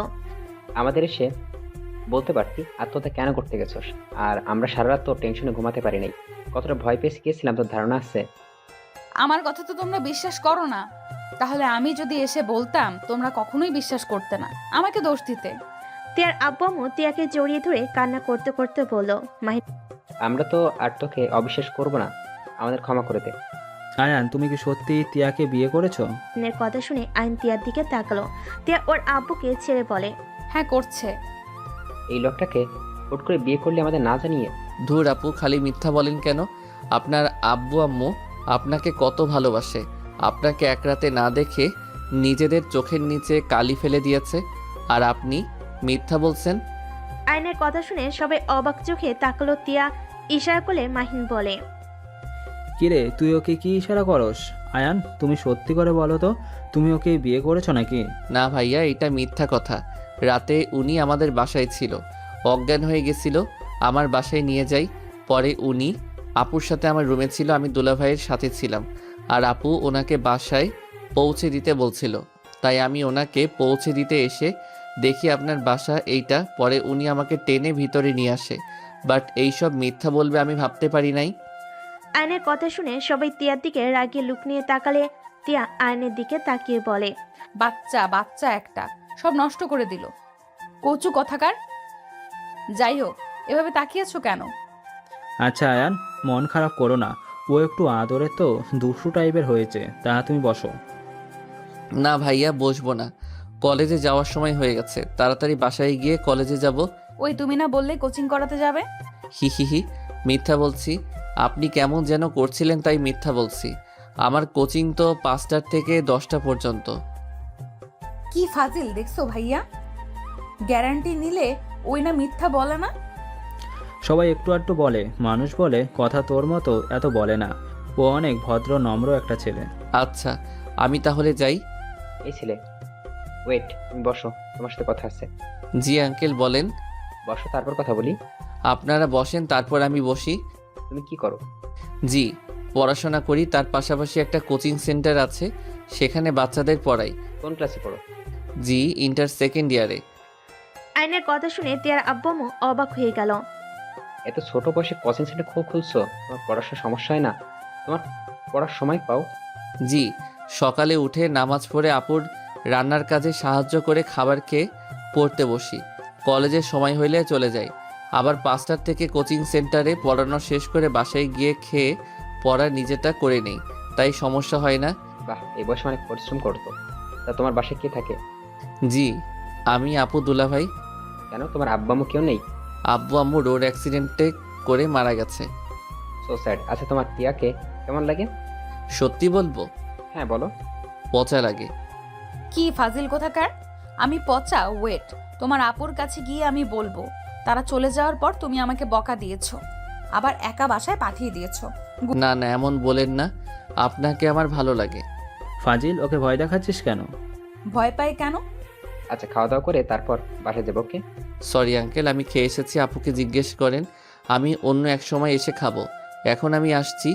আমাদের এসে বলতে পারতি আত্মহত্যা কেন করতে গেছস। আর আমরা সারা রাত তোর টেনশনে ঘুমাতে পারি নাই। কতটা ভয় পেয়ে গিয়েছিলাম তোর ধারণা আছে? আমার কথা তো তোমরা বিশ্বাস করো না, তাহলে আমি যদি এসে বলতাম তোমরা কখনোই বিশ্বাস করতে না, আমাকে দোষ দিতে। তিয়ার আব্বু আম্মু তিয়াকে জড়িয়ে ধরে কান্না করতে করতে বলল, মাহিন আমরা তো আর তোকে অবিশ্বাস করব না, আমাদের ক্ষমা করে দে। আয়ান, তুমি কি সত্যি টিয়াকে বিয়ে করেছো? এর কথা শুনে আইন তিয়ার দিকে তাকালো। তিয়া ওর আব্বুকে ছেড়ে বলে, হ্যাঁ করছে। এই লোকটাকে হুট করে বিয়ে করলে আমাদের না জানিয়ে? ধুর আপু, খালি মিথ্যা বলেন কেন? আপনার আব্বু আম্মু আপনাকে কত ভালোবাসে। আপনাকে এক রাতে না দেখে নিজেদের চোখের নিচে কালি ফেলে দিয়েছে, আর আপনি মিথ্যা বলছেন। আইনের কথা শুনে সবাই অবাক চোখে তাকালো। তিয়া ইশারা করলে মাহিন বলে, কিরে, তুই ওকে কি ইশারা করস? আয়ান, তুমি সত্যি করে বলো তো, তুমি ওকে বিয়ে করেছো নাকি? না ভাইয়া, এটা মিথ্যা কথা। রাতে উনি আমাদের বাসায় ছিল, অজ্ঞান হয়ে গেছিল, আমার বাসায় নিয়ে যাই। পরে উনি আপুর সাথে আমার রুমে ছিল, আমি দুলাভাইয়ের সাথে ছিলাম। আর আপু ওনাকে বাসায় পৌঁছে দিতে বলছিল, তাই আমি ওনাকে পৌঁছে দিতে এসে দেখি আপনার বাসা এইটা। পরে উনি আমাকে টেনে ভিতরে নিয়ে আসে, বাট এইসব মিথ্যা বলবে আমি ভাবতে পারি নাই। আইনের কথা শুনে সবাই তিয়ার দিকে রাগিয়ে লুক নিয়ে তাকালে। তিয়া আইনের দিকে তাকিয়ে বলে, বাচ্চা বাচ্চা একটা, সব নষ্ট করে দিল, কচু কথাকার। যাই হোক, এভাবে তাকিয়েছো কেন? আচ্ছা আয়ান, মন খারাপ করো না, ও একটু আদরে তো দুষ্টু টাইপের হয়েছে, তা তুমি বসো। না ভাইয়া, বসবো না, কলেজে যাওয়ার সময় হয়ে গেছে, তাড়াতাড়ি বাসায় গিয়ে কলেজে যাব। ওই তুমি না বললে কোচিং করাতে যাবে? হি হি হি, মিথ্যা বলছি? আপনি কেমন যেন করছিলেন তাই মিথ্যা বলছি। আমার কোচিং তো 5টা থেকে 10টা পর্যন্ত। কি ফাজিল দেখছো ভাইয়া, গ্যারান্টি নিলে ওই না মিথ্যা বলে না। সবাই একটু আধটু বলে, মানুষ বলে, কথা তোর মতো এত বলে না। ও অনেক ভদ্র নম্র একটা ছেলে। আচ্ছা, আমি তাহলে যাই। এই ছেলে, ওয়েট, তুমি বসো, তোমার সাথে কথা আছে। জি আঙ্কেল, বলেন। বসো, তারপর কথা বলি। আপনারা বসেন, তারপর আমি বসি। তুমি কি করো? জি, পড়াশোনা করি, তার পাশাপাশি একটা কোচিং সেন্টার আছে, সেখানে বাচ্চাদের পড়াই। কোন ক্লাসে পড়ো? জি, ইন্টার 2nd ইয়ারে। আইনের কথা শুনে তিয়ার আব্বু আম্মু অবাক হয়ে গেল। এত ছোট বয়সে কোচিং সেন্টার খুলছো? তোমার পড়াশোনার সমস্যা হয় না? তোমার পড়ার সময় পাও? জি, সকালে উঠে নামাজ পড়ে আপুর রান্নার কাজে সাহায্য করে খাবার খেয়ে পড়তে বসি। কলেজের সময় হইলে চলে যাই। আবার 5টার থেকে কোচিং সেন্টারে পড়ানো শেষ করে বাসায় গিয়ে খেয়ে পড়া নিজেটা করে নেই, তাই সমস্যা হয় না। বাহ, এই বয়সে অনেক পরিশ্রম করতো। তা তোমার বাসায় কে থাকে? জি, আমি, আপু, দুলাভাই। কেন, তোমার আব্বা আম্মু কেউ নেই? আব্বু আম্মু রোড অ্যাক্সিডেন্টে করে মারা গেছে। So sad. আচ্ছা, তোমার টিয়াকে কেমন লাগে? সত্যি বলবো? হ্যাঁ বলো। পচা লাগে। কি ফাজিল কোথাকার, আমি পচা? ওয়েট, তোমার আপুর কাছে গিয়ে আমি বলবো। তারা চলে যাওয়ার পর তুমি আমাকে বকা দিয়েছো, আবার একা বাসায় পাঠিয়ে দিয়েছো। না না, এমন বলেন না, আপনাকে আমার ভালো লাগে। ফাজিল, ওকে ভয় দেখাচ্ছিস কেন? ভয় পাই কেন? আচ্ছা, খাওয়া দাওয়া করে তারপর বাসায় যাবো, ওকে? সরি আঙ্কেল, আমি খেয়ে এসেছি, আপুকে জিজ্ঞেস করেন, আমি অন্য এক সময় এসে খাবো। এখন আমি আসছি,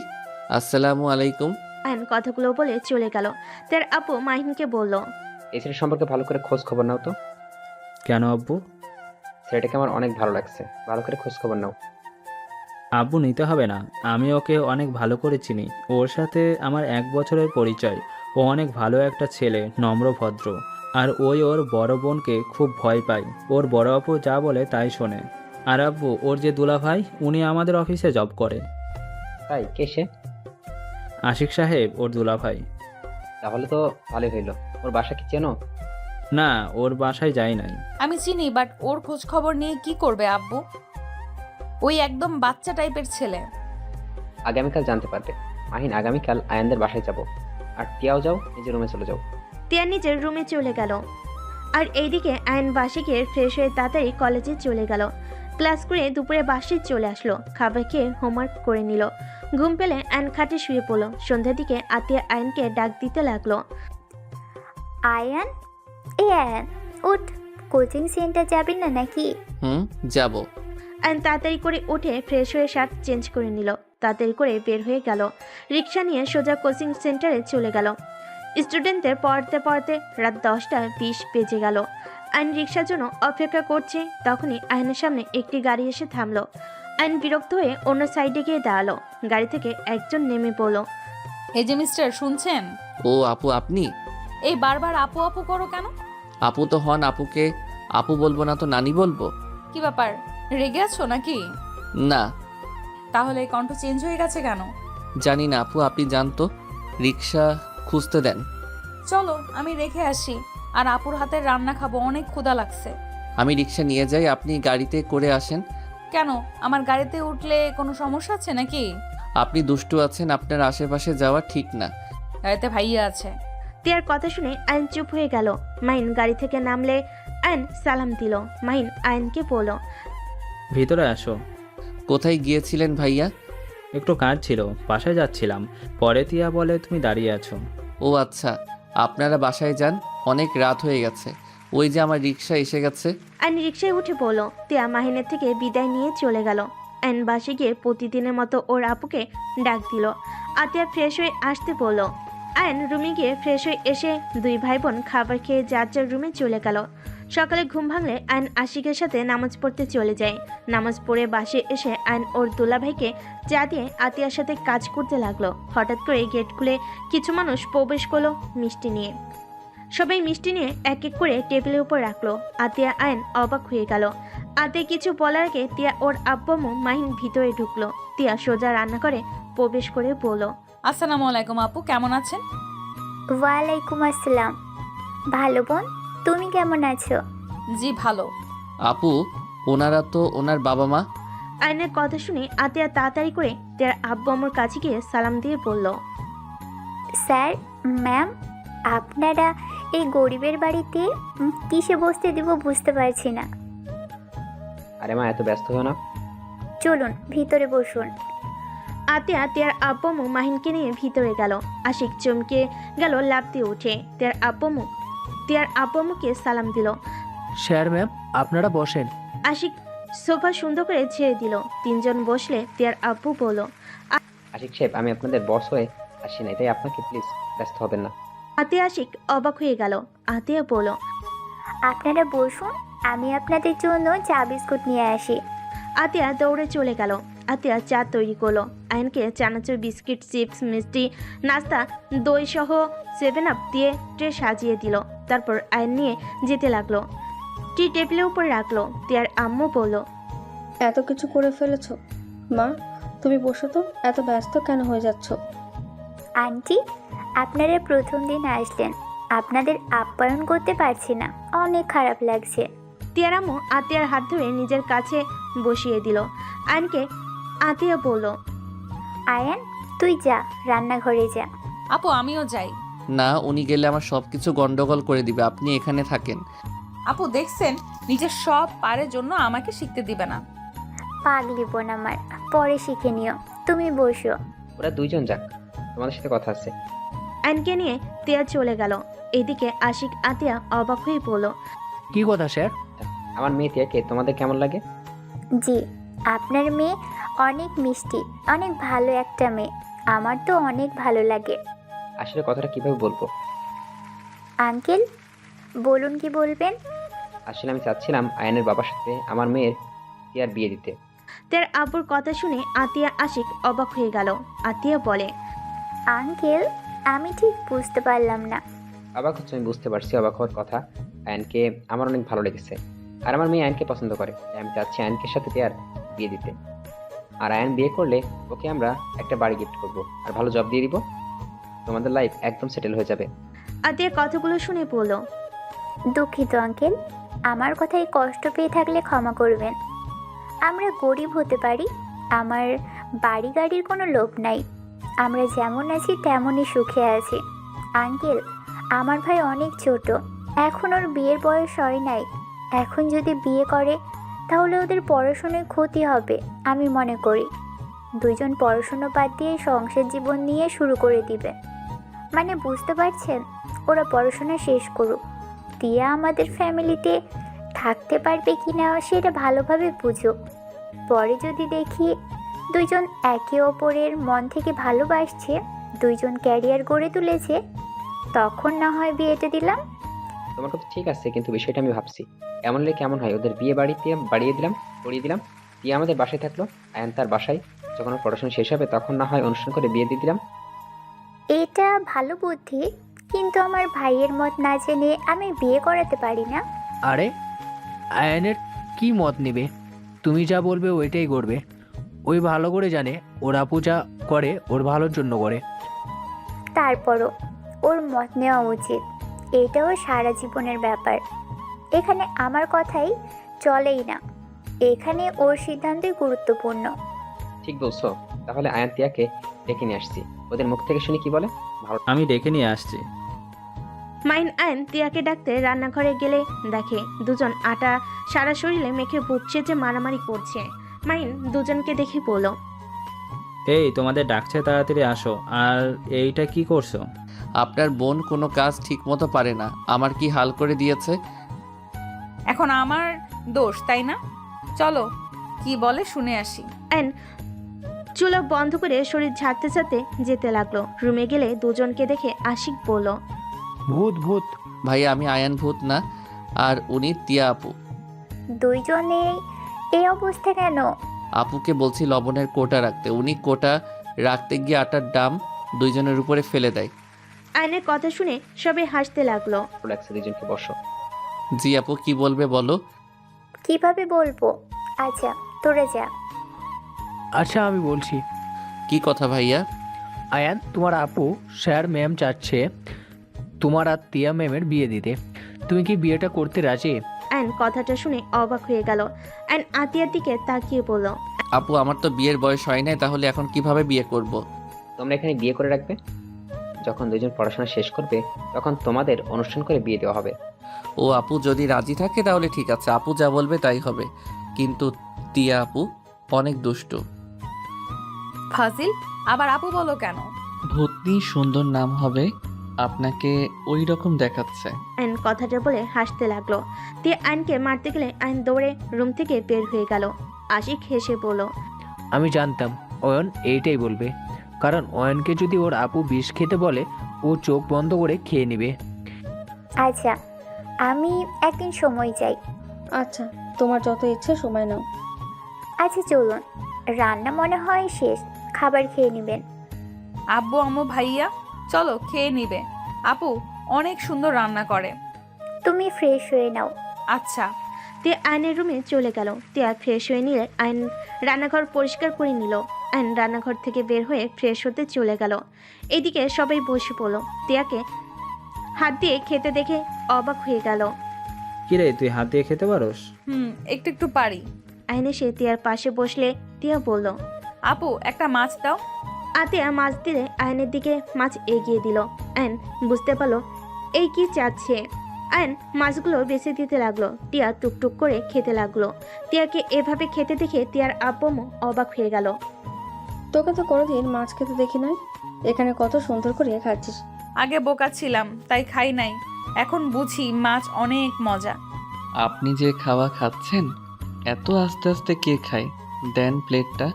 আসসালামু আলাইকুম। আয়ন কথাগুলো বলে চলে গেল। তার আপু মাহিনকে বলল, এই ছেলের সম্পর্কে ভালো করে খোঁজ খবর নাও তো। কেন আব্বু? ছেলেটাকে আমার অনেক ভালো লাগছে, ভালো করে খোঁজ খবর নাও। আব্বু, নিতে হবে না, আমি ওকে অনেক ভালো করে চিনি। ওর সাথে আমার 1 বছরের পরিচয়। ও অনেক ভালো একটা ছেলে, নম্র ভদ্র। আর ওর বড় বোনকে খুব ভয় পায়। ওর বড় আপু যা বলে তাই শোনে। আর আব্বু, ওর যে দুলাভাই, উনি আমাদের অফিসে জব করে। তাই? কে সে? আশিক সাহেব ওর দুলাভাই। তাহলে তো ভালোই হইলো। ওর বাসা কি চেনো? না, ওর বাসায় যাই নাই। আমি চিনি, বাট ওর খোঁজ খবর নিয়ে কি করবে আব্বু? ওই একদম বাচ্চা টাইপের ছেলে। আগামীকাল জানতে পারবে। মাহিন, আগামীকাল আয়ানদের বাসায় যাব। আর টিয়াও যাও, নিজের রুমে চলে যাও। টিয়া নিজের রুমে চলে গেল। আর এইদিকে আয়ন বাসে গিয়ে ফ্রেশ হয়ে তাড়াতাড়ি কলেজে চলে গেল। ক্লাস করে দুপুরে বাসে চলে আসলো, খাবার খেয়ে হোমওয়ার্ক করে নিল। ঘুম পেলে আয়ন খাটে শুয়ে পড়লো। সন্ধ্যার দিকে আতিয়া আয়নকে ডাক দিতে লাগলো। আয়ান, এ আয়ান, উঠ, কোচিং সেন্টার যাবি না নাকি? যাব। আয়ন তাড়াতাড়ি করে উঠে ফ্রেশ হয়ে শার্ট চেঞ্জ করে নিল। তাড়াতাড়ি করে বের হয়ে গেল। রিক্সা নিয়ে সোজা কোচিং সেন্টারে চলে গেল। স্টুডেন্টদের পড়তে পড়তে রাত 10:20 বেজে গেল। আয়ন রিক্সার জন্য অপেক্ষা করছে। তখনই আয়নের সামনে একটি গাড়ি এসে থামলো। আয়ন বিরক্ত হয়ে অন্য সাইডে গিয়ে দাঁড়ালো। গাড়ি থেকে একজন নেমে পড়লো। এই যে মিস্টার, শুনছেন? ও আপু, আপনি? এই বারবার আপু আপু করো কেন? আপু তো হন, আপুকে আপু বলবো না তো নানি বলবো? কি ব্যাপার, রেগে আছো নাকি? না, তাহলে কণ্ঠ চেঞ্জ হয়ে গেছে কেন? জানি না আপু, আপনি জানতো। রিক্সা খুঁজতে দেন। চলো আমি রেখে আসি, আর আপুর হাতের রান্না খাবো, অনেক ক্ষুধা লাগছে। আমি রিক্সা নিয়ে যাই, আপনি গাড়িতে করে আসেন। কেন, আমার গাড়িতে উঠলে কোনো সমস্যা আছে নাকি? আপনি দুষ্টু আছেন, আপনার আশেপাশে যাওয়া ঠিক না। গাড়িতে ভাইয়া আছে। তিয়ার কথা শুনে আয়ন চুপ হয়ে গেল। মাহিন গাড়ি থেকে নামলে আয়ন সালাম দিল। মাহিন আয়নকে বলল, ভিতরে আসো। কোথায় গিয়েছিলেন ভাইয়া? একটু কাজ ছিল, বাসায় যাচ্ছিলাম। পরে তিয়া বলে তুমি দাঁড়িয়ে আছো। ও আচ্ছা, আপনারা বাসায় যান, অনেক রাত হয়ে গেছে। ওই যে আমার রিক্সা এসে গেছে। আয়ন রিক্সায় উঠে পড়ল। তিয়া মাহিনের থেকে বিদায় নিয়ে চলে গেল। আয়ন বাসে গিয়ে প্রতিদিনের মতো ওর আপুকে ডাক দিল। আতিয়া ফ্রেশ হয়ে আসতে বলল। আয়ন রুমে গিয়ে ফ্রেশ হয়ে এসে দুই ভাই বোন খাবার খেয়ে যার যার রুমে চলে গেল। সকালে ঘুম ভাঙলে আয়ন আশিকের সাথে নামাজ পড়তে চলে যায়। নামাজ পড়ে বাসে এসে আয়ন ওর দুলাভাইকে চা দিয়ে আতিয়ার সাথে কাজ করতে লাগলো। হঠাৎ করে গেট খুলে কিছু মানুষ প্রবেশ করলো মিষ্টি নিয়ে। সবাই মিষ্টি নিয়ে এক এক করে টেবিলের উপর রাখলো। আতিয়া আয়ন অবাক হয়ে গেল। আতে কিছু বলার আগে তিয়া ওর আব্বু মাহিন ভিতরে ঢুকলো। তিয়া সোজা রান্নাঘরে প্রবেশ করে বলল, আসসালামু আলাইকুম আপু, কেমন আছেন? ওয়ালাইকুম আসসালাম। ভালো বোন, তুমি কেমন আছো? জি ভালো। আপু, ওনারা তো ওনার বাবা মা। আয়নের কথা শুনে আতিয়া তাড়াতাড়ি করে তিয়ার আব্বু আম্মুর কাছে গিয়ে সালাম দিয়ে বলল, স্যার, ম্যাম, আপনারা এই গরিবের বাড়িতে কিসে বসতে দিব বুঝতে পারছি না। আরে মা, এত ব্যস্ত হও না। চলুন ভিতরে বসুন। আতিয়া তিয়ার আব্বু আম্মু মাহিনকে নিয়ে ভিতরে গেল। আশিক চমকে গেল, লাফ দিয়ে উঠে তিয়ার আব্বু আম্মুকে সালাম দিল। স্যার ম্যাম, আপনারা বসেন। আশিক সোফা সুন্দর করে ছেড়ে দিল। তিনজন বসলে তিয়ার আব্বু বলল, আশিক সাহেব, আমি আপনাদের বস হয়ে আসি নাই, তাই আপনাকে প্লিজ ব্যস্ত হবেন না। আতিয়া আশিক অবাক হয়ে গেল। আতিয়া বলল, আপনারা বসুন, আমি আপনাদের জন্য চা বিস্কুট নিয়ে আসি। আতিয়া দৌড়ে চলে গেল। আতিয়া চা তৈরি করলো। আয়নকে চানাচুর, বিস্কিট, চিপস, মিষ্টি, নাস্তা, দই সহ 7 আপ দিয়ে ট্রে সাজিয়ে দিল। তারপর আয়ন নিয়ে যেতে লাগলো। টি টেবিলের উপর রাখলো। তিয়ার আম্মু বলল, এত কিছু করে ফেলেছো মা, তুমি বসো তো, এত ব্যস্ত কেন হয়ে যাচ্ছ? আন্টি, আপনারা প্রথম দিন আসলেন, আপনাদের আপ্যায়ন করতে পারছি না, অনেক খারাপ লাগছে। তিয়ার আম্মু আতিয়ার হাত ধরে নিজের কাছে বসিয়ে দিল। আয়নকে আতিয়া বলল, আয়ান, তুই যা, রান্নাঘরে যা। আপু আমিও যাই। না, উনি গেলে আমার সবকিছু গন্ডগোল করে দিবে, আপনি এখানে থাকেন। আপু দেখছেন, নিজের সব পারের জন্য আমাকে শিখতে দিবে না। পাগলি বোন আমার, পরে শিখে নিও। তুমি বসো। ওরা দুইজন যাক, তোমাদের সাথে কথা আছে। আয়নকে নিয়ে তিয়া চলে গেল। এদিকে আশিক আতিয়া অবাক হয়ে বলল, কি কথা স্যার? আমার মেয়ে তিয়াকে তোমাদের কেমন লাগে? জি, আপনার মেয়ে অনেক মিষ্টি, অনেক ভালো একটা মেয়ে। আমার তো অনেক ভালো লাগে। আসলে কথাটা কিভাবে বলবো? আঙ্কেল, বলুন কি বলবেন। আসলে আমি চাচ্ছিলাম আয়নের বাবার সাথে আমার মেয়ের তিয়ার বিয়ে দিতে। তার আব্বুর কথা শুনে আতিয়া আশিক অবাক হয়ে গেল। আতিয়া বলে, আঙ্কেল, আমি ঠিক বুঝতে পারলাম না। অবাক হচ্ছে, আমি বুঝতে পারছি অবাক হওয়ার কথা। আয়নকে আমার অনেক ভালো লেগেছে, আর আমার মেয়ে আয়নকে পছন্দ করে, তাই আমি চাচ্ছি আয়নকে সাথে তিয়ার বিয়ে দিতে। আর আয়ন বিয়ে করলে ওকে আমরা একটা বাড়ি গিফট করব, আর ভালো জব দিয়ে দিব। তোমাদের লাইফ একদম সেটেল হয়ে যাবে। আতিয়া কথাগুলো শুনে বলল, দুঃখিত আঙ্কেল, আমার কথায় কষ্ট পেয়ে থাকলে ক্ষমা করবেন। আমরা গরিব হতে পারি, আমার বাড়ি গাড়ির কোনো লোভ নাই। আমরা যেমন আছি তেমনই সুখে আছি। আঙ্কেল, আমার ভাই অনেক ছোট, এখন ওর বিয়ের বয়স হয় নাই। এখন যদি বিয়ে করে তাহলে ওদের পড়াশোনায় ক্ষতি হবে আমি মনে করি। দুইজন পড়াশোনা বাদ দিয়ে সংসার জীবন নিয়ে শুরু করে দিবে। মানে বুঝতে পারছেন, ওরা পড়াশোনা শেষ করুক। তিয়া আমাদের ফ্যামিলিতে থাকতে পারবে কি না সেটা ভালোভাবে বুঝুক। পরে যদি দেখি দুইজন একে অপরের মন থেকে ভালোবাসছে, দুইজন ক্যারিয়ার গড়ে তুলেছে, তখন না হয় বিয়েটা দিলাম। তোমার কথা ঠিক আছে, কিন্তু বিষয়টা আমি ভাবছি এমন হলে কেমন হয়? ওদের বিয়ে বাড়িতে করিয়ে দিলাম, তিয়া আমাদের বাসায় থাকলো, আয়ন তার বাসায়। যখন ওর পড়াশোনা শেষ হবে তখন না হয় অনুষ্ঠান করে বিয়ে দিয়ে দিলাম। এটা ভালো বুদ্ধি, কিন্তু আমার ভাইয়ের মত না জেনে আমি বিয়ে করাতে পারি না। আরে আয়নের কি মত নেবে? তুমি যা বলবে ওইটাই করবে। ওই ভালো করে জানে ওর আপু যা করে ওর ভালোর জন্য করে। তারপরও ওর মত নেওয়া উচিত, এটাও সারা জীবনের ব্যাপার। এখানে আমার কথাই চলেই না, এখানে ওর সিদ্ধান্তই গুরুত্বপূর্ণ। ঠিক বলছো। তাহলে আয়ন তিয়াকে ডেকে নিয়ে আসছি, ওদের মুখ থেকে শুনি কি বলে। ভালো। আমি ডেকে নিয়ে আসছি। মাইন আয়ন তিয়াকে ডাকতে রান্নাঘরে গেলে দেখে দুজন আটা সারা শরীরে মেখে বুঝছে যে মারামারি করছে। মাইন দুজনকে দেখে বলল, এই তোমাদের ডাকছে, তাড়াতাড়ি আসো। আর এইটা কি করছো? আপনার বোন কোনো কাজ ঠিক মতো পারে না, আমার কি হাল করে দিয়েছে। এখন আমার দোষ তাই না? চলো কি বলে শুনে আসি। আয়ন চুলা বন্ধ করে শরীর ঝাড়তে ঝাড়তে যেতে লাগলো। রুমে গেলে দুজনকে দেখে আশিক বলল, ভূত ভূত। ভাই আমি আয়ান ভূত না, আর উনি তিয়া আপু। দুইজনেই এই অবস্থা কেন? আপুকে বলছি লবণের কোটা রাখতে, উনি কোটা রাখতে গিয়ে আটার ডাম দুইজনের উপরে ফেলে দেয়। আয়নের কথা শুনে সবাই হাসতে লাগলো। ভালো লাগছে, দুজনকে বসো। জি আপু কি বলবে বলো। কিভাবে বলবো? আচ্ছা তোরে যা। আচ্ছা আমি বলছি। কি কথা ভাইয়া? আয়ান, তোমার আপু স্যার ম্যাম চাচ্ছে তোমার আর তিয়া ম্যামের বিয়ে দিতে। তুমি কি বিয়েটা করতে রাজি? আয়ন কথাটা শুনে অবাক হয়ে গেল। আয়ন আতিয়ার দিকে তাকিয়ে বলল, আপু আমার তো বিয়ের বয়স হয় নাই, তাহলে এখন কিভাবে বিয়ে করব। তোমরা এখানে বিয়ে করে রাখবে, যখন দুজন পড়াশোনা শেষ করবে তখন তোমাদের অনুষ্ঠান করে বিয়ে দেওয়া হবে। ও আপু যদি রাজি থাকে তাহলে ঠিক আছে, আপু যা বলবে তাই হবে। কিন্তু তিয়া আপু অনেক দুষ্টু। ফাজিল, আবার আপু বলো কেন? ভূতনি সুন্দর নাম হবে, আপনাকে ওই রকম দেখাচ্ছে। আয়ন কথাটা বলে হাসতে লাগলো। তিয়া আয়নকে মারতে গেলে আয়ন দৌড়ে রুম থেকে বের হয়ে গেল। আশিক হেসে বলল, আমি জানতাম অয়ন এইটাই বলবে, কারণ অয়নকে যদি ওর আপু বিষ খেতে বলে ও চোখ বন্ধ করে খেয়ে নেবে। আচ্ছা আমি একদিন সময় চাই। আচ্ছা, তোমার যত ইচ্ছে সময় নাও। আচ্ছা চলুন, রান্না মনে হয় শেষ, খাবার খেয়ে নেবেন। আব্বু আম্মু ভাইয়া চলো খেয়ে নিবে। আপু অনেক সুন্দর রান্না করে। তুমি ফ্রেশ হয়ে নাও। আচ্ছা। তিয়া আয়নের রুমে চলে গেল। তিয়া ফ্রেশ হয়ে নিলে আয়ন রান্নাঘর পরিষ্কার করে নিল। আয়ন রান্নাঘর থেকে বের হয়ে ফ্রেশ হতে চলে গেল। এদিকে সবাই বসে পড়ল। তিয়াকে হাত দিয়ে খেতে দেখে অবাক হয়ে গেল। কিরে তুই হাত দিয়ে খেতে পারোস? একটু একটু পারি। আয়ন এসে তিয়ার পাশে বসলে তিয়া বলল, আপু একটা মাছ দাও। আতিয়া মাছ দিলে আয়নের দিকে মাছ এগিয়ে দিল। আয়ন বুঝতে পারলো এই কি চাচ্ছে। আয়ন মাছগুলো বেছে দিতে লাগলো। টিয়া টুকটুক করে খেতে লাগলো। টিয়াকে এভাবে খেতে দেখে টিয়ার আব্বু অবাক হয়ে গেল। তোকে তো কোনোদিন মাছ খেতে দেখি নাই, এখানে কত সুন্দর করে খাচ্ছিস। আগে বোকা ছিলাম তাই খাই নাই, এখন বুঝি মাছ অনেক মজা। আপনি যে খাওয়া খাচ্ছেন এত আস্তে আস্তে কে খায়? দেন প্লেটটা।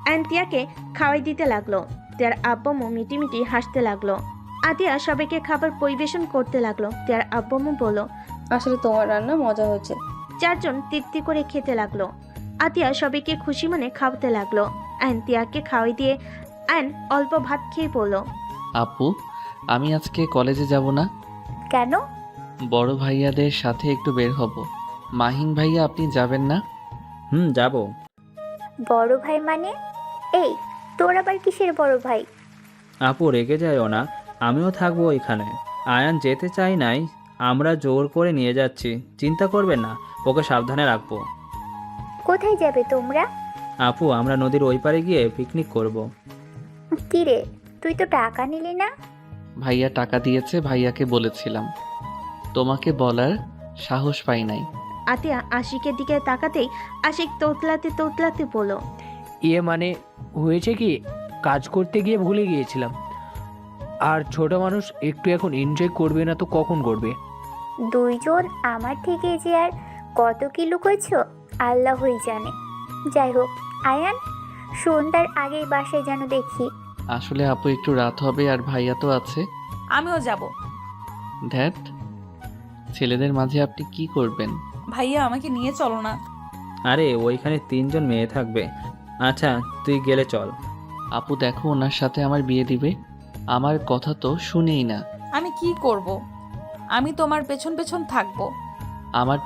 আয়ন টিয়াকে খাওয়াই দিতে লাগলো। টিয়ার আব্বু মিটিমিটি হাসতে লাগলো। আতিয়া সবাইকে খাবার পরিবেশন করতে লাগলো। টিয়ার আব্বু বলল, আসলে তোমার রান্না মজা হয়েছে। চারজন তৃপ্তি করে খেতে লাগলো। আতিয়া সবাইকে খুশি মনে খাওয়াতে লাগলো। আয়ন টিয়াকে খাওয়াই দিয়ে আয়ন অল্প ভাত খেয়ে পড়ল। আপু, আমি আজকে কলেজে যাব না। কেন? বড় ভাইয়াদের সাথে একটু বের হব। মাহিন ভাইয়া, আপনি যাবেন না? যাব। বড় ভাই মানে? এই, তোর আবার কিসের বড় ভাই? আপু রেগে যায়ও না, আমিও থাকবো ওইখানে। আয়ান যেতে চাই নাই, আমরা জোর করে নিয়ে যাচ্ছি, চিন্তা করবেন না, ওকে সাবধানে রাখবো। কোথায় যাবে তোমরা? আপু আমরা নদীর ওই পারে গিয়ে পিকনিক করব। কি রে, তুই তো টাকা নিলি না? ভাইয়া টাকা দিয়েছে, ভাইয়াকে বলেছিলাম, তোমাকে বলার সাহস পাই নাই। আতিয়া আশিকের দিকে তাকাতেই আশিক তোতলাতে তোতলাতে বলল, মানে হয়েছে কি, কাজ করতে গিয়ে ভুলে গিয়েছিলাম। আর ছোট মানুষ একটু এখন এনজয় করবে না তো কখন করবে? দুইজন আমার থেকে যে আর কত কি লুকোছ আল্লাহই জানে। যাই হোক আয়ান, সন্ধ্যার আগেই বাসায় যেন দেখি। আসলে আপু একটু রাত হবে আর ভাইয়া তো আছে। আমিও যাব। ধ্যাত, ছেলেদের মাঝে আপনি কি করবেন? ভাইয়া আমাকে নিয়ে চলো না। আরে ওইখানে 3 জন মেয়ে থাকবে। আচ্ছা তুই গেলে চল। আপু দেখো, ওনার সাথে আমার বিয়ে দিবে। আমার কথা তো শুনেই না। আমি কি করব? আমি তোমার পেছন পেছন থাকবো। আমার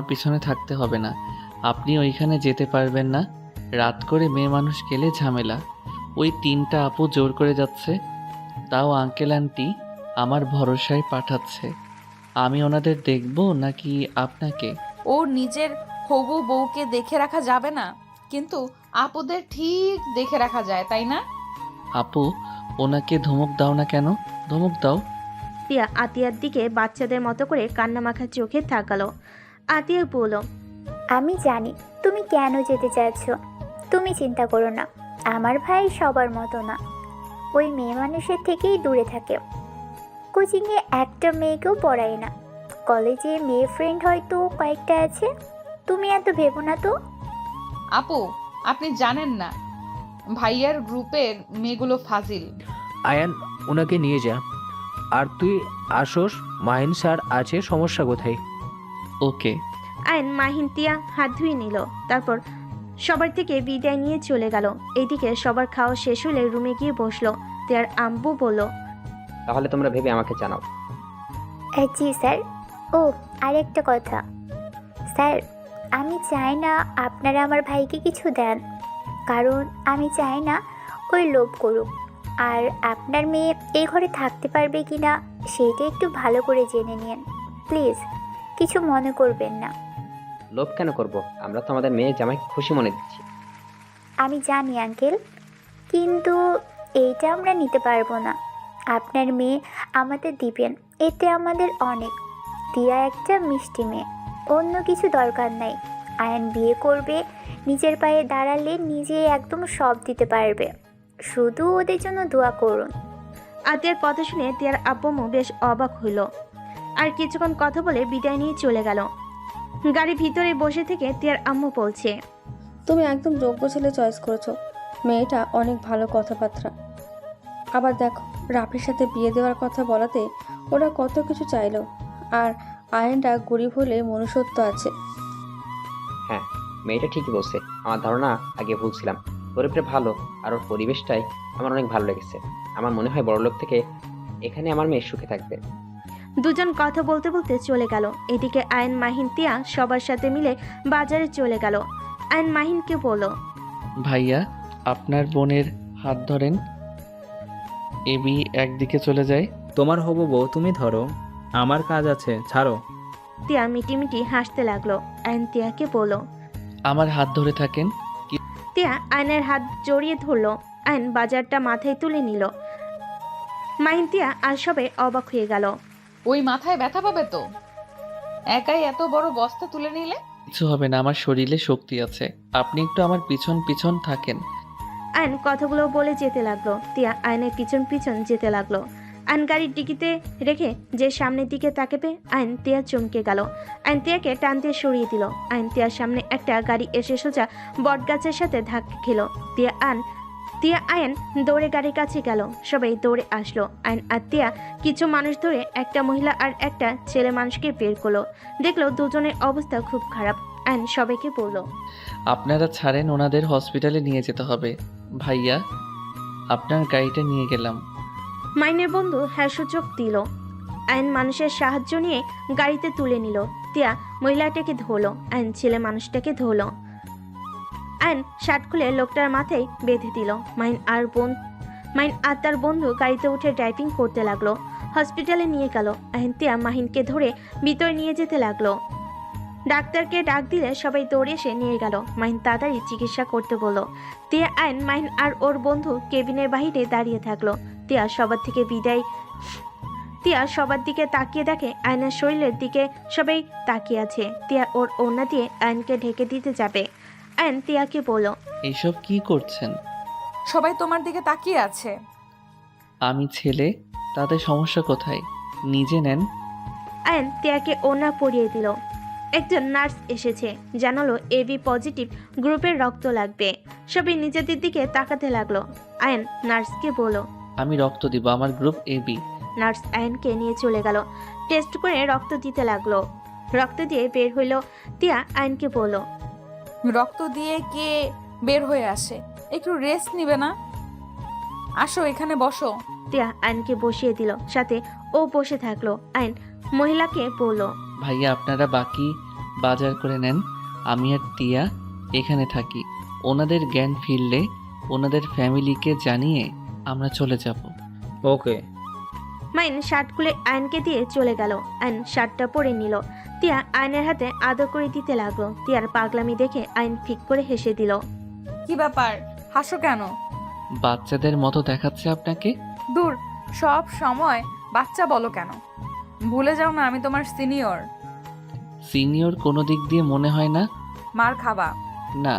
পিছনে থাকতে হবে না। আপনি ওইখানে যেতে পারবেন না। রাত করে মেয়ে মানুষ গেলে ঝামেলা। ওই 3টা আপু জোর করে যাচ্ছে, তাও আঙ্কেল আন্টি আমার ভরসায় পাঠাচ্ছে। আমি ওনাদের দেখব নাকি আপনাকে? ও নিজের হবু বউকে দেখে রাখা যাবে না, কিন্তু আপুদের ঠিক দেখে রাখা যায়, তাই না? আপু, ওনাকে ধমক দাও না কেন? ধমক দাও। টিয়া আতিয়ার দিকে বাচ্চাদের মতো করে কান্নামাখা চোখে তাকালো। আতিয়া বলল, আমি জানি তুমি কেন যেতে চাচ্ছ। তুমি চিন্তা করো না, আমার ভাই সবার মতো না, ওই মেয়ে মানুষের থেকেই দূরে থাকে। কোচিংয়ে একটা মেয়েকেও পড়ায় না, কলেজে মেয়ে ফ্রেন্ড হয়তো কয়েকটা আছে। তুমি এত ভেবো না তো। আপু, আপনি জানেন না ভাইয়ার গ্রুপের মেয়েগুলো ফাজিল। আয়ান, ওনাকে নিয়ে যা। আর তুই আসোস, মাহিন স্যার আছে, সমস্যা কোথায়? ওকে। আয়ন মাহিন টিয়া হাত ধুয়ে নিল। তারপর সবার থেকে বিদায় নিয়ে চলে গেল। এইদিকে সবার খাওয়া শেষ হলে রুমে গিয়ে বসলো। টিয়ার আম্বু বলল, তাহলে তোমরা ভেবে আমাকে জানাও। জি স্যার। ও, আরেকটা কথা স্যার, আমি চাই না আপনারা আমার ভাইকে কিছু দেন, কারণ আমি চাই না ওই লোভ করুক। আর আপনার মেয়ে এই ঘরে থাকতে পারবে কি না সেইটা একটু ভালো করে জেনে নিন প্লিজ, কিছু মনে করবেন না। লোভ কেন করব? আমরা তো আমাদের মেয়ে জামাইকে খুশি মনে দিচ্ছি। আমি জানি আঙ্কেল, কিন্তু এইটা আমরা নিতে পারবো না। আপনার মেয়ে আমাদের দিবেন, এতে আমাদের অনেক। টিয়া একটা মিষ্টি মেয়ে, অন্য কিছু দরকার নাই। আয়ান বিয়ে করবে, নিজের পায়ে দাঁড়ালে নিজে একদম সব দিতে পারবে। শুধু ওদের জন্য দোয়া করুন। আতিয়ার কথা শুনে টিয়ার আব্বু বেশ অবাক হইল। আর কিছুক্ষণ কথা বলে বিদায় নিয়ে চলে গেল। গাড়ির ভিতরে বসে থেকে টিয়ার আম্মু বলছে, তুমি একদম যোগ্য ছেলে চয়েস করেছো। মেয়েটা অনেক ভালো কথাবার্তা। আবার দেখো, রাফির সাথে বিয়ে দেওয়ার কথা বলাতে ওরা কত কিছু চাইলো। আর আয়নটা গরিব হলে মনুষ্যত্ব আছে। হ্যাঁ, মেয়েটা ঠিকই বলছে। আমার ধারণা আগে ভুল ছিলাম। গরিবটা ভালো, আর ওর পরিবেশটাই আমার অনেক ভালো লেগেছে। আমার মনে হয় বড়লোক থেকে এখানে আমার মেয়ে সুখে থাকবে। দুজন কথা বলতে বলতে চলে গেল। এদিকে আয়ন মাহিন টিয়া সবার সাথে মিলে বাজারে চলে গেল। আয়ন মাহিনকে বলল, ভাইয়া, আপনার বোনের হাত ধরেন, এবি একদিকে চলে যায়। তোমার হবু বউ তুমি ধরো, আমার কাজ আছে, ছাড়ো। টিয়া মিটিমিটি হাসতে লাগলো। আয়ন টিয়াকে বলল, আমার হাত ধরে থাকেন। টিয়া আয়নের হাত জড়িয়ে ধরলো। আয়ন বাজারটা মাথায় তুলে নিল। মাহিন টিয়া আর সবে অবাক হয়ে গেল। ওই মাথায় ব্যথা পাবে তো। একাই এত বড় বস্তা তুলে নিলে। কিছু হবে না, আমার শরীরে শক্তি আছে। আপনি একটু আমার পিছন পিছন থাকেন। আয়ন কথাগুলো বলে যেতে লাগলো। তিয়া আয়নের পিছন পিছন যেতে লাগলো। আয়ন গাড়ির ডিকিতে রেখে যে সামনের দিকে তাকাবে, আয়ন তিয়া চমকে গেল। আয়ন তিয়াকে টান দিয়ে সরিয়ে দিল। আয়ন তিয়ার সামনে একটা গাড়ি এসে সোজা বটগাছের সাথে ধাক্কা খেল। তিয়া আয়ন দৌড়ে গাড়ির কাছে গেল। সবাই দৌড়ে আসলো। আয়ন আর তিয়া কিছু মানুষ ধরে একটা মহিলা আর একটা ছেলে মানুষকে বের করলো। দেখলো দুজনের অবস্থা খুব খারাপ। আয়ন সবাইকে বলল, আপনারা ছাড়েন, ওনাদের হসপিটালে নিয়ে যেতে হবে। ভাইয়া, আপনার গাড়িটা নিয়ে গেলাম। মাইনের বন্ধু হ্যাঁ সূচক দিল। আইন মানুষের সাহায্য নিয়ে গাড়িতে তুলে নিল। তিয়া মহিলাটাকে ধরলো। আইন ছেলে মানুষটাকে ধরলো। আইন শার্ট খুলে লোকটার মাথায় বেঁধে দিল। মাইন আর তার বন্ধু গাড়িতে উঠে ড্রাইভিং করতে লাগলো। হসপিটালে নিয়ে গেল। আইন তিয়া মাহিনকে ধরে ভিতরে নিয়ে যেতে লাগলো। ডাক্তারকে ডাক দিলে সবাই দৌড়ে এসে নিয়ে গেল। মাহিন তাড়াতাড়ি চিকিৎসা করতে বলল। তিয়া আইন মাহিন আর ওর বন্ধু কেবিনের বাহিরে দাঁড়িয়ে থাকলো। তিয়া সবার দিকে তাকিয়ে দেখে আয়নার শরীরের দিকে সবাই তাকিয়ে আছে। তিয়া ওর ওড়না দিয়ে আয়নকে ঢেকে দিতে যাবে। আয়ন তিয়াকে বলল, এইসব কি করছেন? সবাই তোমার দিকে তাকিয়ে আছে। আমি ছেলে, তাতে সমস্যা কোথায়? নিজে নেন। আয়ন তিয়াকে ওড়না পরিয়ে দিল। একজন নার্স এসেছে, জানালো এবি পজিটিভ গ্রুপের রক্ত লাগবে। সবাই নিজেদের দিকে তাকাতে লাগলো। আয়ন নার্সকে বলল, আমি রক্ত দিব, আমার গ্রুপ AB। নার্স আয়নকে নিয়ে চলে গেল। টেস্ট করে রক্ত দিতে লাগলো। রক্ত দিয়ে বের হইল। তিয়া আয়নকে বলল, রক্ত দিয়ে কে বের হয়ে আসে, একটু রেস্ট নিবে না? আসো এখানে বসো। তিয়া আয়নকে বসিয়ে দিল। সাথে ও বসে থাকলো। আয়ন মহিলাকে বলল, ভাইয়া, আপনারা বাকি বাজার করে নেন। আমি আর তিয়া এখানে থাকি। ওনাদের জ্ঞান ফিরলে ওনাদের ফ্যামিলিকে জানিয়ে আমরা চলে যাব। ওকে। মাইন শার্ট খুলে আয়নকে দিয়ে চলে গেল। আয়ন শার্টটা পরে নিল। তিয়া আয়নের হাতে আদর করে দিতে লাগলো। তিয়ার পাগলামি দেখে আয়ন ঠিক করে হেসে দিল। কি ব্যাপার, হাসো কেন? বাচ্চাদের মতো দেখাচ্ছে আপনাকে। দূর, সব সময় বাচ্চা বলো কেন? ভুলে যাও না আমি তোমার সিনিয়র। সিনিয়র কোনো দিক দিয়ে মনে হয় না। মার খাবা? না।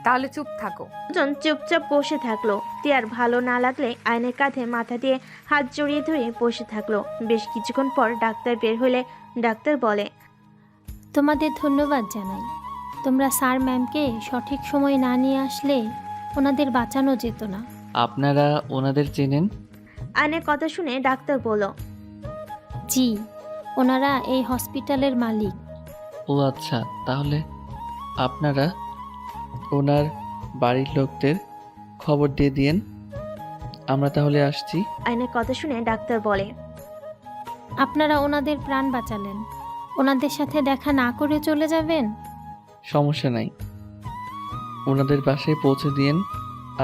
তাহলে চুপ থাকো। দুজন চুপচাপ বসে থাকলো। তিয়ার ভালো না লাগলে আয়নের কাঁধে মাথা দিয়ে হাত জড়িয়ে ধরে বসে থাকলো। বেশ কিছুক্ষণ পর ডাক্তার বের হলে ডাক্তার বলে, তোমাদের ধন্যবাদ জানাই। তোমরা স্যার ম্যামকে সঠিক সময় না নিয়ে আসলে ওনাদের বাঁচানো যেত না। আপনারা ওনাদের চেনেন? আয়নের কথা শুনে ডাক্তার বলল, জি, ওনারা এই হসপিটালের মালিক। ও আচ্ছা, তাহলে আপনারা ওনার বাড়ির লোকদের খবর দিয়ে দিয়েন। আমরা তাহলে আসছি। আয়নের কথা শুনে ডাক্তার বলে, আপনারা ওনাদের প্রাণ বাঁচালেন, ওনাদের সাথে দেখা না করে চলে যাবেন? সমস্যা নাই, ওনাদের বাসায় পৌঁছে দিয়েন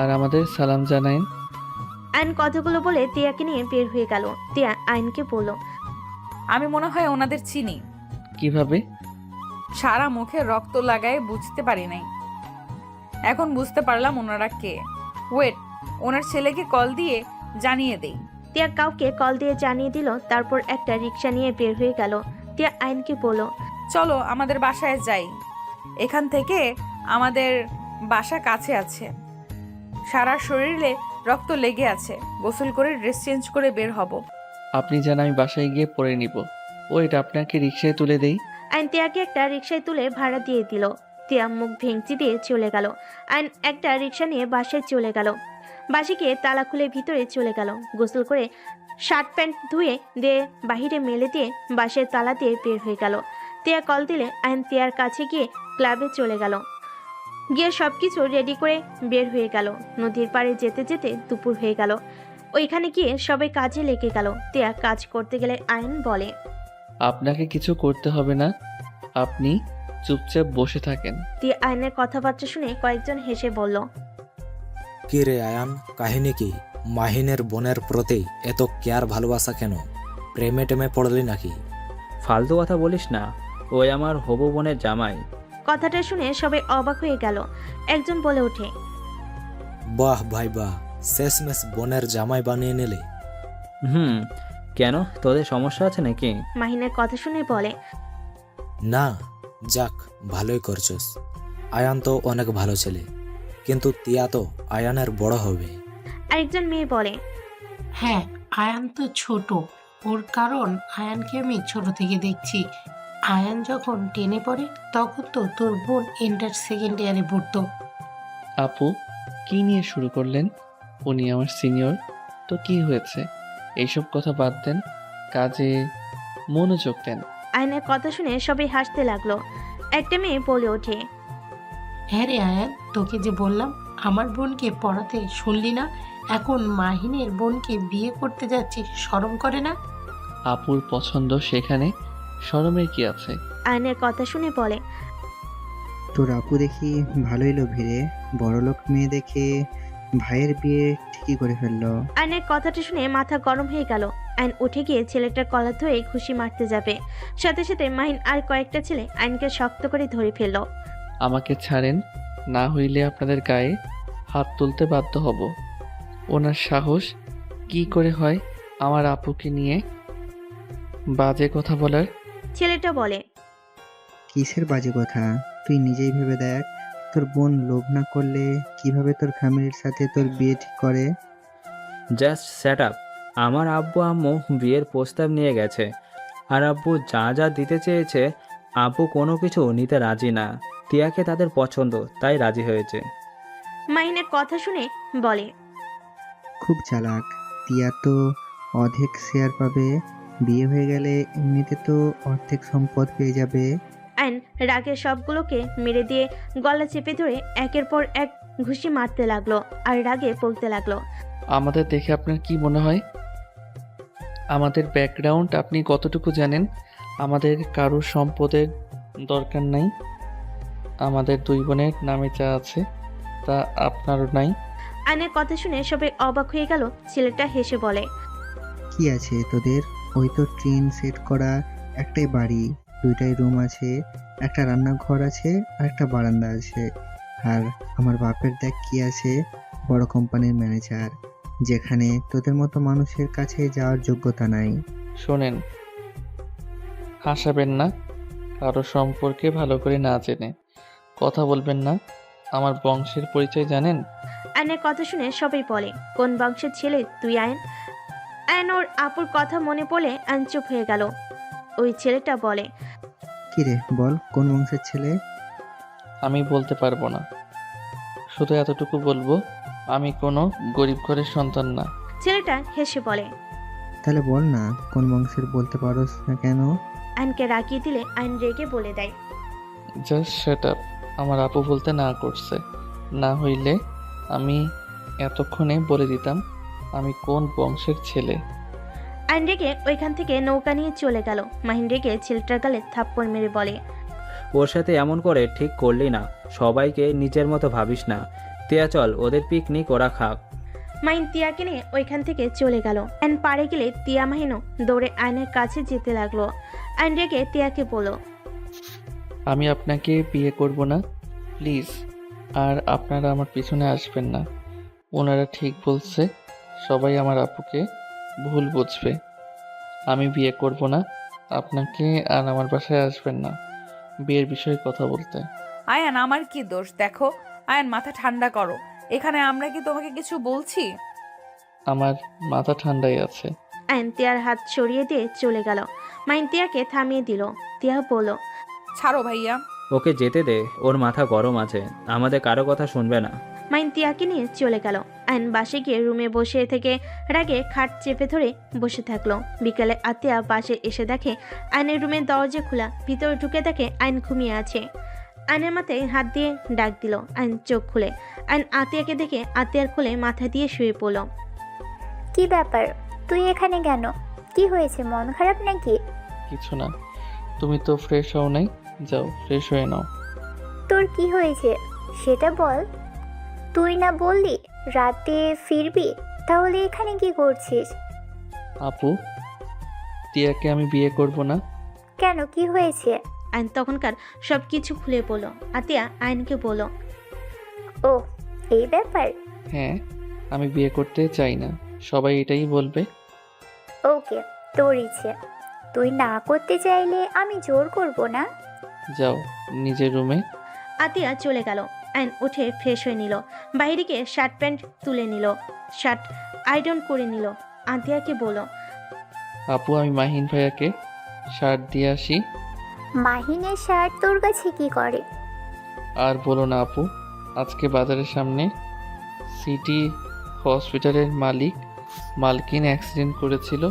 আর আমাদের সালাম জানাইন। আয়ন কথাগুলো বলে তিয়াকে নিয়ে বের হয়ে গেল। তিয়া আয়নকে বলল, আমি মনে হয় ওনাদের চিনি। কিভাবে? সারা মুখে রক্ত লাগায় বুঝতে পারি নাই, এখন বুঝতে পারলাম ওনারা কে। ওয়েট, ওনার ছেলেকে কল দিয়ে জানিয়ে দেই। তিয়া কাউকে কল দিয়ে জানিয়ে দিল। তারপর একটা রিক্সা নিয়ে বের হয়ে গেল। তিয়া আয়নকে বলল, চলো আমাদের বাসায় যাই, এখান থেকে আমাদের বাসা কাছে আছে। সারা শরীরে রক্ত লেগে আছে, গোসল করে ড্রেস চেঞ্জ করে বের হব। আপনি যান, আমি বাসায় গিয়ে পরে নিব। ওইট, আপনাকে রিক্সায় তুলে দেই। আয়ন তিয়াকে একটা রিক্সায় তুলে ভাড়া দিয়ে দিল। তিয়া মুখ ভেঙচি দিয়ে চলে গেল। আয়ন একটা রিক্সা নিয়ে বাসায় চলে গেল। বাসে গিয়ে তালা খুলে ভিতরে চলে গেল। গোসল করে শার্ট প্যান্ট ধুয়ে দিয়ে বাহিরে মেলে দিয়ে বাসের তালা দিয়ে বের হয়ে গেল। তিয়া কল দিলে আয়ন তিয়ার কাছে গিয়ে ক্লাবে চলে গেল। গিয়ে সবকিছু রেডি করে বের হয়ে গেল। নদীর পাড়ে যেতে যেতে দুপুর হয়ে গেল। ওইখানে গিয়ে সবাই কাজে লেগে গেল। তিয়া কাজ করতে গেলে আয়ন বলে, আপনাকে কিছু করতে হবে না, আপনি চুপচাপ বসে থাকেন। তিয়া আয়নের কথাবার্তা শুনে কয়েকজন হেসে বলল, কি রে আয়ান, কাহিনী কি? মাহিনের বোনের প্রতি এত কেয়ার ভালোবাসা কেন? প্রেমে টেমে পড়লি নাকি? ফালতু কথা বলিস না, ওই আমার হবু বোনের জামাই। কথাটা শুনে সবাই অবাক হয়ে গেল। একজন বলে ওঠে, বাহ ভাই বাহ, শেষমেশ বোনের জামাই বানিয়ে নিলে। কেন, তোদের সমস্যা আছে নাকি? মাহিনের কথা শুনে বলে, না, যাক, ভালোই করছস। আয়ান তো অনেক ভালো ছেলে, কিন্তু তিয়া তো আয়ানের বড় হবে। আরেকজন মেয়ে বলে, হ্যাঁ, আয়ান তো ছোট, ওর কারণ আয়ানকে আমি ছোট থেকে দেখছি। আয়ান যখন টেনে পড়ে তখন তো তোর বোন ইন্টার সেকেন্ড ইয়ারে পড়তো। আপু কি নিয়ে শুরু করলেন? উনি আমার সিনিয়র, তো কি হয়েছে? এইসব কথা বাদ দেন, কাজে মনোযোগ দেন। আয়নের কথা শুনে সবাই হাসতে লাগলো। একটা মেয়ে বলে ওঠে, হ্যাঁ রে আয়ান, তোকে যে বললাম আমার বোনকে পড়াতে, শুনলি না? এখন মাহিনের বোনকে বিয়ে করতে যাচ্ছে, শরম করে না? আপুর পছন্দ, সেখানে শরমের কি আছে? আয়নের কথা শুনে বলে, তোর আপু দেখি ভালোই লোভী রে, বড়লোক মেয়ে দেখে ভাইয়ের বিয়ে ঠিকই করে ফেললো। আয়নের কথাটা শুনে মাথা গরম হয়ে গেল। আইন উঠে গিয়ে ছেলেটার কলা ধরে ঘুষি মারতে যাবে, সাথে সাথে মাহিন আর কয়েকটা ছেলে আইনকে শক্ত করে ধরে ফেলল। আমাকে ছাড়েন, না হইলে আপনাদের গায়ে হাত তুলতে বাধ্য হব। ওনার সাহস কি করে হয় আমার আপুকে নিয়ে বাজে কথা বলার? ছেলেটা বলে, কিসের বাজে কথা? তুই নিজেই ভেবে দেখ, তোর বোন লোভ না করলে কিভাবে তোর ফ্যামিলির সাথে তোর বিয়ে ঠিক করে? Just set up. আমার আব্বু আম্মু বিয়ের প্রস্তাব নিয়ে গেছে, আর আব্বু যা যা দিতে চেয়েছে আব্বু কোনো কিছু নিতে রাজি না। টিয়াকে তাদের পছন্দ, তাই রাজি হয়েছে। মাহিনের কথা শুনে বলে, খুব চালাক। টিয়া তো অর্ধেক শেয়ার পাবে, বিয়ে হয়ে গেলে এমনিতে তো অর্ধেক সম্পদ পেয়ে যাবে। আইন রাগে সবগুলোকে মেরে দিয়ে গলা চেপে ধরে একের পর এক ঘুষি মারতে লাগলো আর রাগে বলতে লাগলো, আমাদের দেখে আপনার কি মনে হয়? আমাদের ব্যাকগ্রাউন্ড আপনি কতটুকু জানেন? আমাদের কারো সম্পদের দরকার নাই। আমাদের দুই বোনের নামে যা আছে তা আপনারও নাই। আইনের কথা শুনে সবাই অবাক হয়ে গেল। ছেলেটা হেসে বলে, কি আছে তোদের? ওই তো ট্রেন সেট করা একটাই বাড়ি, দুইটাই রুম আছে, একটা রান্নাঘর আছে আর একটা বারান্দা আছে। আর আমার বাপের দেখ কি আছে, বড় কোম্পানির ম্যানেজার, যেখানে তোদের মতো মানুষের কাছে যাওয়ার যোগ্যতা নাই। শোনেন, হাসাবেন না, কারো সম্পর্কে ভালো করে না জেনে কথা বলবেন না। আমার বংশের পরিচয় জানেন? আয়নের কথা শুনে সবাই বলে, কোন বংশের ছেলে তুই আয়ন? আয়ন ওর আপুর কথা মনে পড়লে আয়ন চুপ হয়ে গেল। ওই ছেলেটা বলে, কি রে বল, কোন বংশের ছেলে? আমি বলতে পারবো না, শুধু এতটুকু বলবো, আমি কোনো গরিব ঘরের সন্তান না। ছেলেটা হেসে বলে, তাহলে বল না কোন বংশের, বলতে পারোস না কেন? আয়নকে রাগিয়ে দিলে আয়ন রেগে বলে দেয়, জাস্ট শাট আপ। আমার আপু বলতে না করছে, না হইলে আমি এতক্ষণে বলে দিতাম আমি কোন বংশের ছেলে। আয়ন রেগে ওইখান থেকে নৌকা নিয়ে চলে গেল। মাহিন রেগে ছেলেটার গালে থাপ্পড় মেরে বলে, ওর সাথে এমন করে ঠিক করলি না, সবাইকে নিজের মতো ভাবিস না। টিয়া চল, ওদের পিকনিক ওরা খাক। মাহিন তিয়াকে নিয়ে ওইখান থেকে চলে গেল। আয়ন পাড়ে গেলে তিয়া মাহিনও দৌড়ে আয়নের কাছে যেতে লাগলো। আয়ন রেগে তিয়াকে বলল, আমি আপনাকে বিয়ে করব না, প্লিজ। আর আপনারা আমার পিছনে আসবেন না। ওনারা ঠিক বলছে, সবাই আমার আপুকে ভুল বুঝবে। আমি বিয়ে করব না, আপনাকে আর আমার বাসায় আসবেন না বিয়ের বিষয়ে কথা বলতে। আয়ান, আমার কি দোষ? দেখো আয়ান, মাথা ঠান্ডা করো। এখানে আমরা কি তোমাকে কিছু বলছি? আমার মাথা ঠান্ডাই আছে। আয়ন তিয়ার হাত সরিয়ে দিয়ে চলে গেল। মাহিন তিয়াকে থামিয়ে দিল। তিয়া বলল, ছাড়ো ভাইয়া। ওকে যেতে দে, ওর মাথা গরম আছে, আমাদের কারো কথা শুনবে না। মাহিন তিয়াকে নিয়ে চলে গেল। আয়ন বাসে গিয়ে রুমে বসে থেকে রাগে খাট চেপে ধরে বসে থাকলো। বিকালে আতিয়া বাসে এসে দেখে আয়নের রুমের দরজা খোলা। ভিতরে ঢুকে দেখে আয়ন ঘুমিয়ে আছে। আয়নের মাথায় হাত দিয়ে ডাক দিল। আয়ন চোখ খুলে আয়ন আতিয়াকে দেখে আতিয়ার কোলে মাথা দিয়ে শুয়ে পড়ল। কি ব্যাপার, তুই এখানে কেন? কি হয়েছে, মন খারাপ নাকি? কিছু না, তুমি তো ফ্রেশ হও নাই, যাও ফ্রেশ হয়ে নাও। তোর কি হয়েছে সেটা বল। তুই না বললি রাতে ফিরবি, তাহলে এখানে কি করছিস? আপু, টিয়াকে আমি বিয়ে করব না। কেন, কি হয়েছে? আয়ন তখনকার সব কিছু খুলে বলল। আতিয়া আয়নকে বলল, ও, এই ব্যাপার। হ্যাঁ, আমি বিয়ে করতে চাই না, সবাই এটাই বলবে। ওকে, তোর ইচ্ছে, তুই না করতে চাইলে আমি জোর করব না। যাও নিজের রুমে। আতিয়া চলে গেল। আয়ন উঠে ফ্রেশ হয়ে নিল, বাইরে গিয়ে শার্ট প্যান্ট তুলে নিল, শার্ট আয়রন করে নিল। আতিয়াকে বলল, আপু আমি মাহিন ভাইয়াকে শার্ট দিয়ে আসি। মাহিনের শার্ট তোর কাছে কি করে? আর বলো না আপু, আজকে বাজারের সামনে সিটি হসপিটালের মালকিন অ্যাক্সিডেন্ট করেছিল।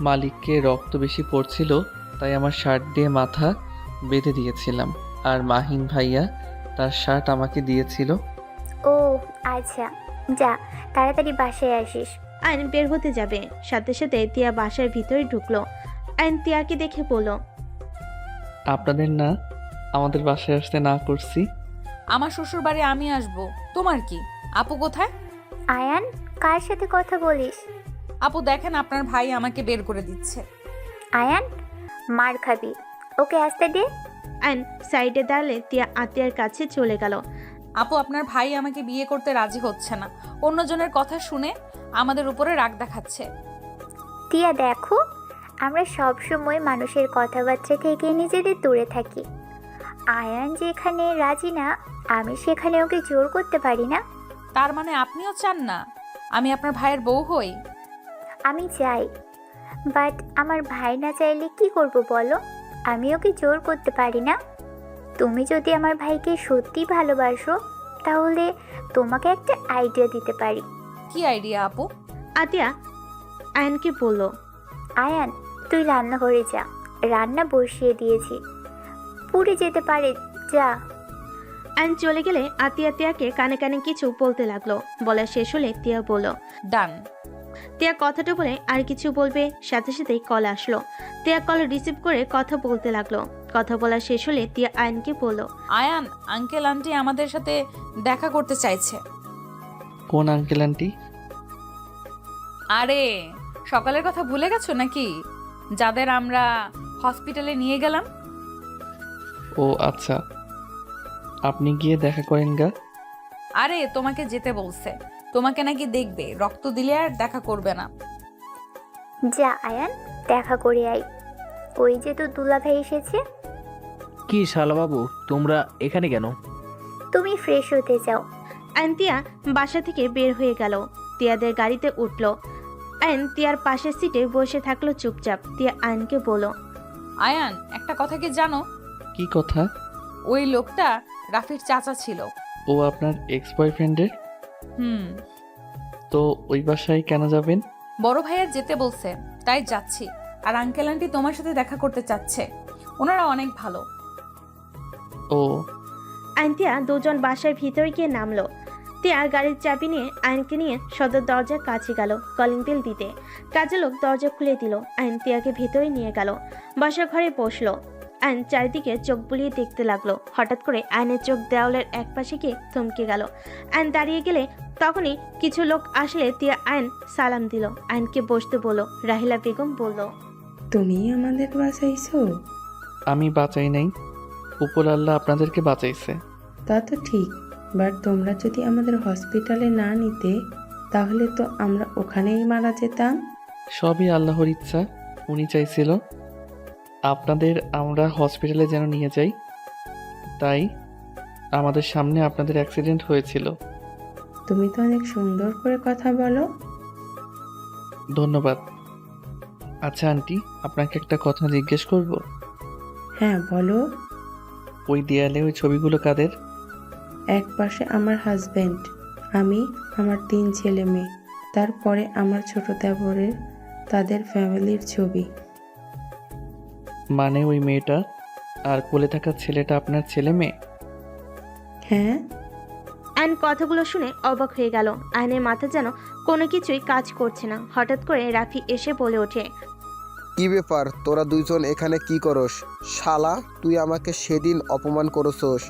মালিককে রক্ত বেশি পড়ছিল, তাই আমার শার্ট দিয়ে মাথা বেঁধে দিয়েছিলাম, আর মাহিন ভাইয়া তার শার্ট আমাকে দিয়েছিল। ও আচ্ছা, যা তাড়াতাড়ি বাসায় আসিস। আয়ন বের হতে যাবে, সাথে সাথে তিয়া বাসার ভিতরে ঢুকলো। আয়ন তিয়াকে দেখে বলল, আপনাদের না আমাদের বাসায় আসতে না করছি? আমার শ্বশুর বাড়ি আমি আসবো, তোমার কি? আপু কোথায়? আয়ান, কার সাথে কথা বলিস? আপু দেখেন আপনার ভাই আমাকে বের করে দিচ্ছে। আয়ান, মার খাবি, ওকে আসতে দে। আয়ন সাইডে দাঁড়ালে তিয়া আতিয়ার কাছে চলে গেল। আপু আপনার ভাই আমাকে বিয়ে করতে রাজি হচ্ছে না, অন্যজনের কথা শুনে আমাদের উপরে রাগ দেখাচ্ছে। তিয়া দেখো, আমরা সব সময় মানুষের কথাবার্তা থেকে নিজেদের দূরে থাকি। আয়ান যেখানে রাজি না, আমি সেখানে ওকে জোর করতে পারি না। তার মানে আপনিও চান না আমি আপনার ভাইয়ের বউ হই? আমি চাই, বাট আমার ভাই না চাইলে কি করব বলো? আমি ওকে জোর করতে পারি না। তুমি যদি আমার ভাইকে সত্যি ভালোবাসো, তাহলে তোমাকে একটা আইডিয়া দিতে পারি। কি আইডিয়া আপু? আতিয়া আয়নকে বলল, আয়ান, তুই রান্নাঘরে যা, রান্না বসিয়ে দিয়েছি, পুড়ে যেতে পারে, যা। আয়ন চলে গেলে আতিয়া তিয়াকে কানে কানে কিছু বলতে লাগলো। বলা শেষ হলে তিয়া বলল, ডান। তিয়া কথাটা বলে আর কিছু বলবে, সাথে সাথেই কল আসলো। তিয়া কল রিসিভ করে কথা বলতে লাগলো। কথা বলা শেষ হলে তিয়া আয়নকে বলল, আয়ান, আঙ্কেল আন্টি আমাদের সাথে দেখা করতে চাইছে। কোন আঙ্কেল আন্টি? আরে সকালের কথা ভুলে গেছো নাকি? যাদের আমরা হসপিটালে নিয়ে গেলাম। ও আচ্ছা, আপনি গিয়ে দেখা করেন গা। আরে তোমাকে যেতে বলছে, তোমাকে নাকি দেখবে, রক্ত দিলে আর দেখা করবে না। যা আয়ান, দেখা করে আই। ওই যে তোর দুলাভাই এসেছে। কি শালাবাবু, তোমরা এখানে কেন? তুমি ফ্রেশ হতে যাও। আয়ন তিয়া বাসা থেকে বের হয়ে গেল। তিয়াদের গাড়িতে উঠল। আয়ন তিয়ার পাশের সিটে বসে থাকলো চুপচাপ। তিয়া আয়নকে বলল, আয়ান, একটা কথা কি জানো? কি কথা? ওই লোকটা রাফির চাচা ছিল। ও আপনার এক্স বয়ফ্রেন্ডের? হুম। তো ওই বাসায় কেন যাবেন? বড় ভাইয়ের যেতে বলছে, তাই যাচ্ছি। আর আঙ্কেল আন্টি তোমার সাথে দেখা করতে চাচ্ছে, ওনারা অনেক ভালো। ও। আয়ন তিয়া দুজন বাসার ভিতরে গিয়ে নামলো। তিয়া গাড়ির চাবি নিয়ে আয়নকে নিয়ে সদর দরজার কাছে গেল কলিং বেল দিতে। কাজের লোক দরজা খুলে দিল। আয়ন তিয়াকে ভেতরে নিয়ে গেল, বাসার ঘরে বসলো। আয়ন চারিদিকে চোখ বুলিয়ে দেখতে লাগলো। হঠাৎ করে আয়নের চোখ দেওয়ালের এক পাশে গিয়ে থমকে গেল। আয়ন দাঁড়িয়ে গেলে তখনই কিছু লোক আসলে তিয়া আয়ন সালাম দিল। আয়নকে বসতে বলল। রাহিলা বেগম বলল, তুমি আমাদের বাঁচাইছো? আমি বাঁচাই নাই, উপর আল্লাহ আপনাদেরকে বাঁচাইছে। তা তো ঠিক, বাট তোমরা যদি আমাদের হসপিটালে না নিতে, তাহলে তো আমরা ওখানেই মারা যেতাম। সবই আল্লাহর ইচ্ছা, উনি চাইছিল আপনাদের আমরা হসপিটালে যেন নিয়ে যাই, তাই আমাদের সামনে আপনাদের অ্যাক্সিডেন্ট হয়েছিল। তুমি তো অনেক সুন্দর করে কথা বলো। ধন্যবাদ। আচ্ছা আন্টি, আপনাকে একটা কথা জিজ্ঞেস করব? হ্যাঁ বলো। ওই দেয়ালে ওই ছবিগুলো কাদের? এক পাশে আমার হাজব্যান্ড, আমি, আমার 3 ছেলে মেয়ে, তারপরে আমার ছোট দেবরের, তাদের ফ্যামিলির ছবি। মানে ওই মেয়েটা আর কোলে থাকা ছেলেটা আপনার ছেলে মেয়ে? হ্যাঁ। আয়ন কথাগুলো শুনে অবাক হয়ে গেল। আয়নের মাথা যেন কোনো কিছুই কাজ করছে না। হঠাৎ করে রাফি এসে বলে ওঠে, কি ব্যাপার, তোরা দুইজন এখানে কি করস? শালা, তুই আমাকে সেদিন অপমান করছস।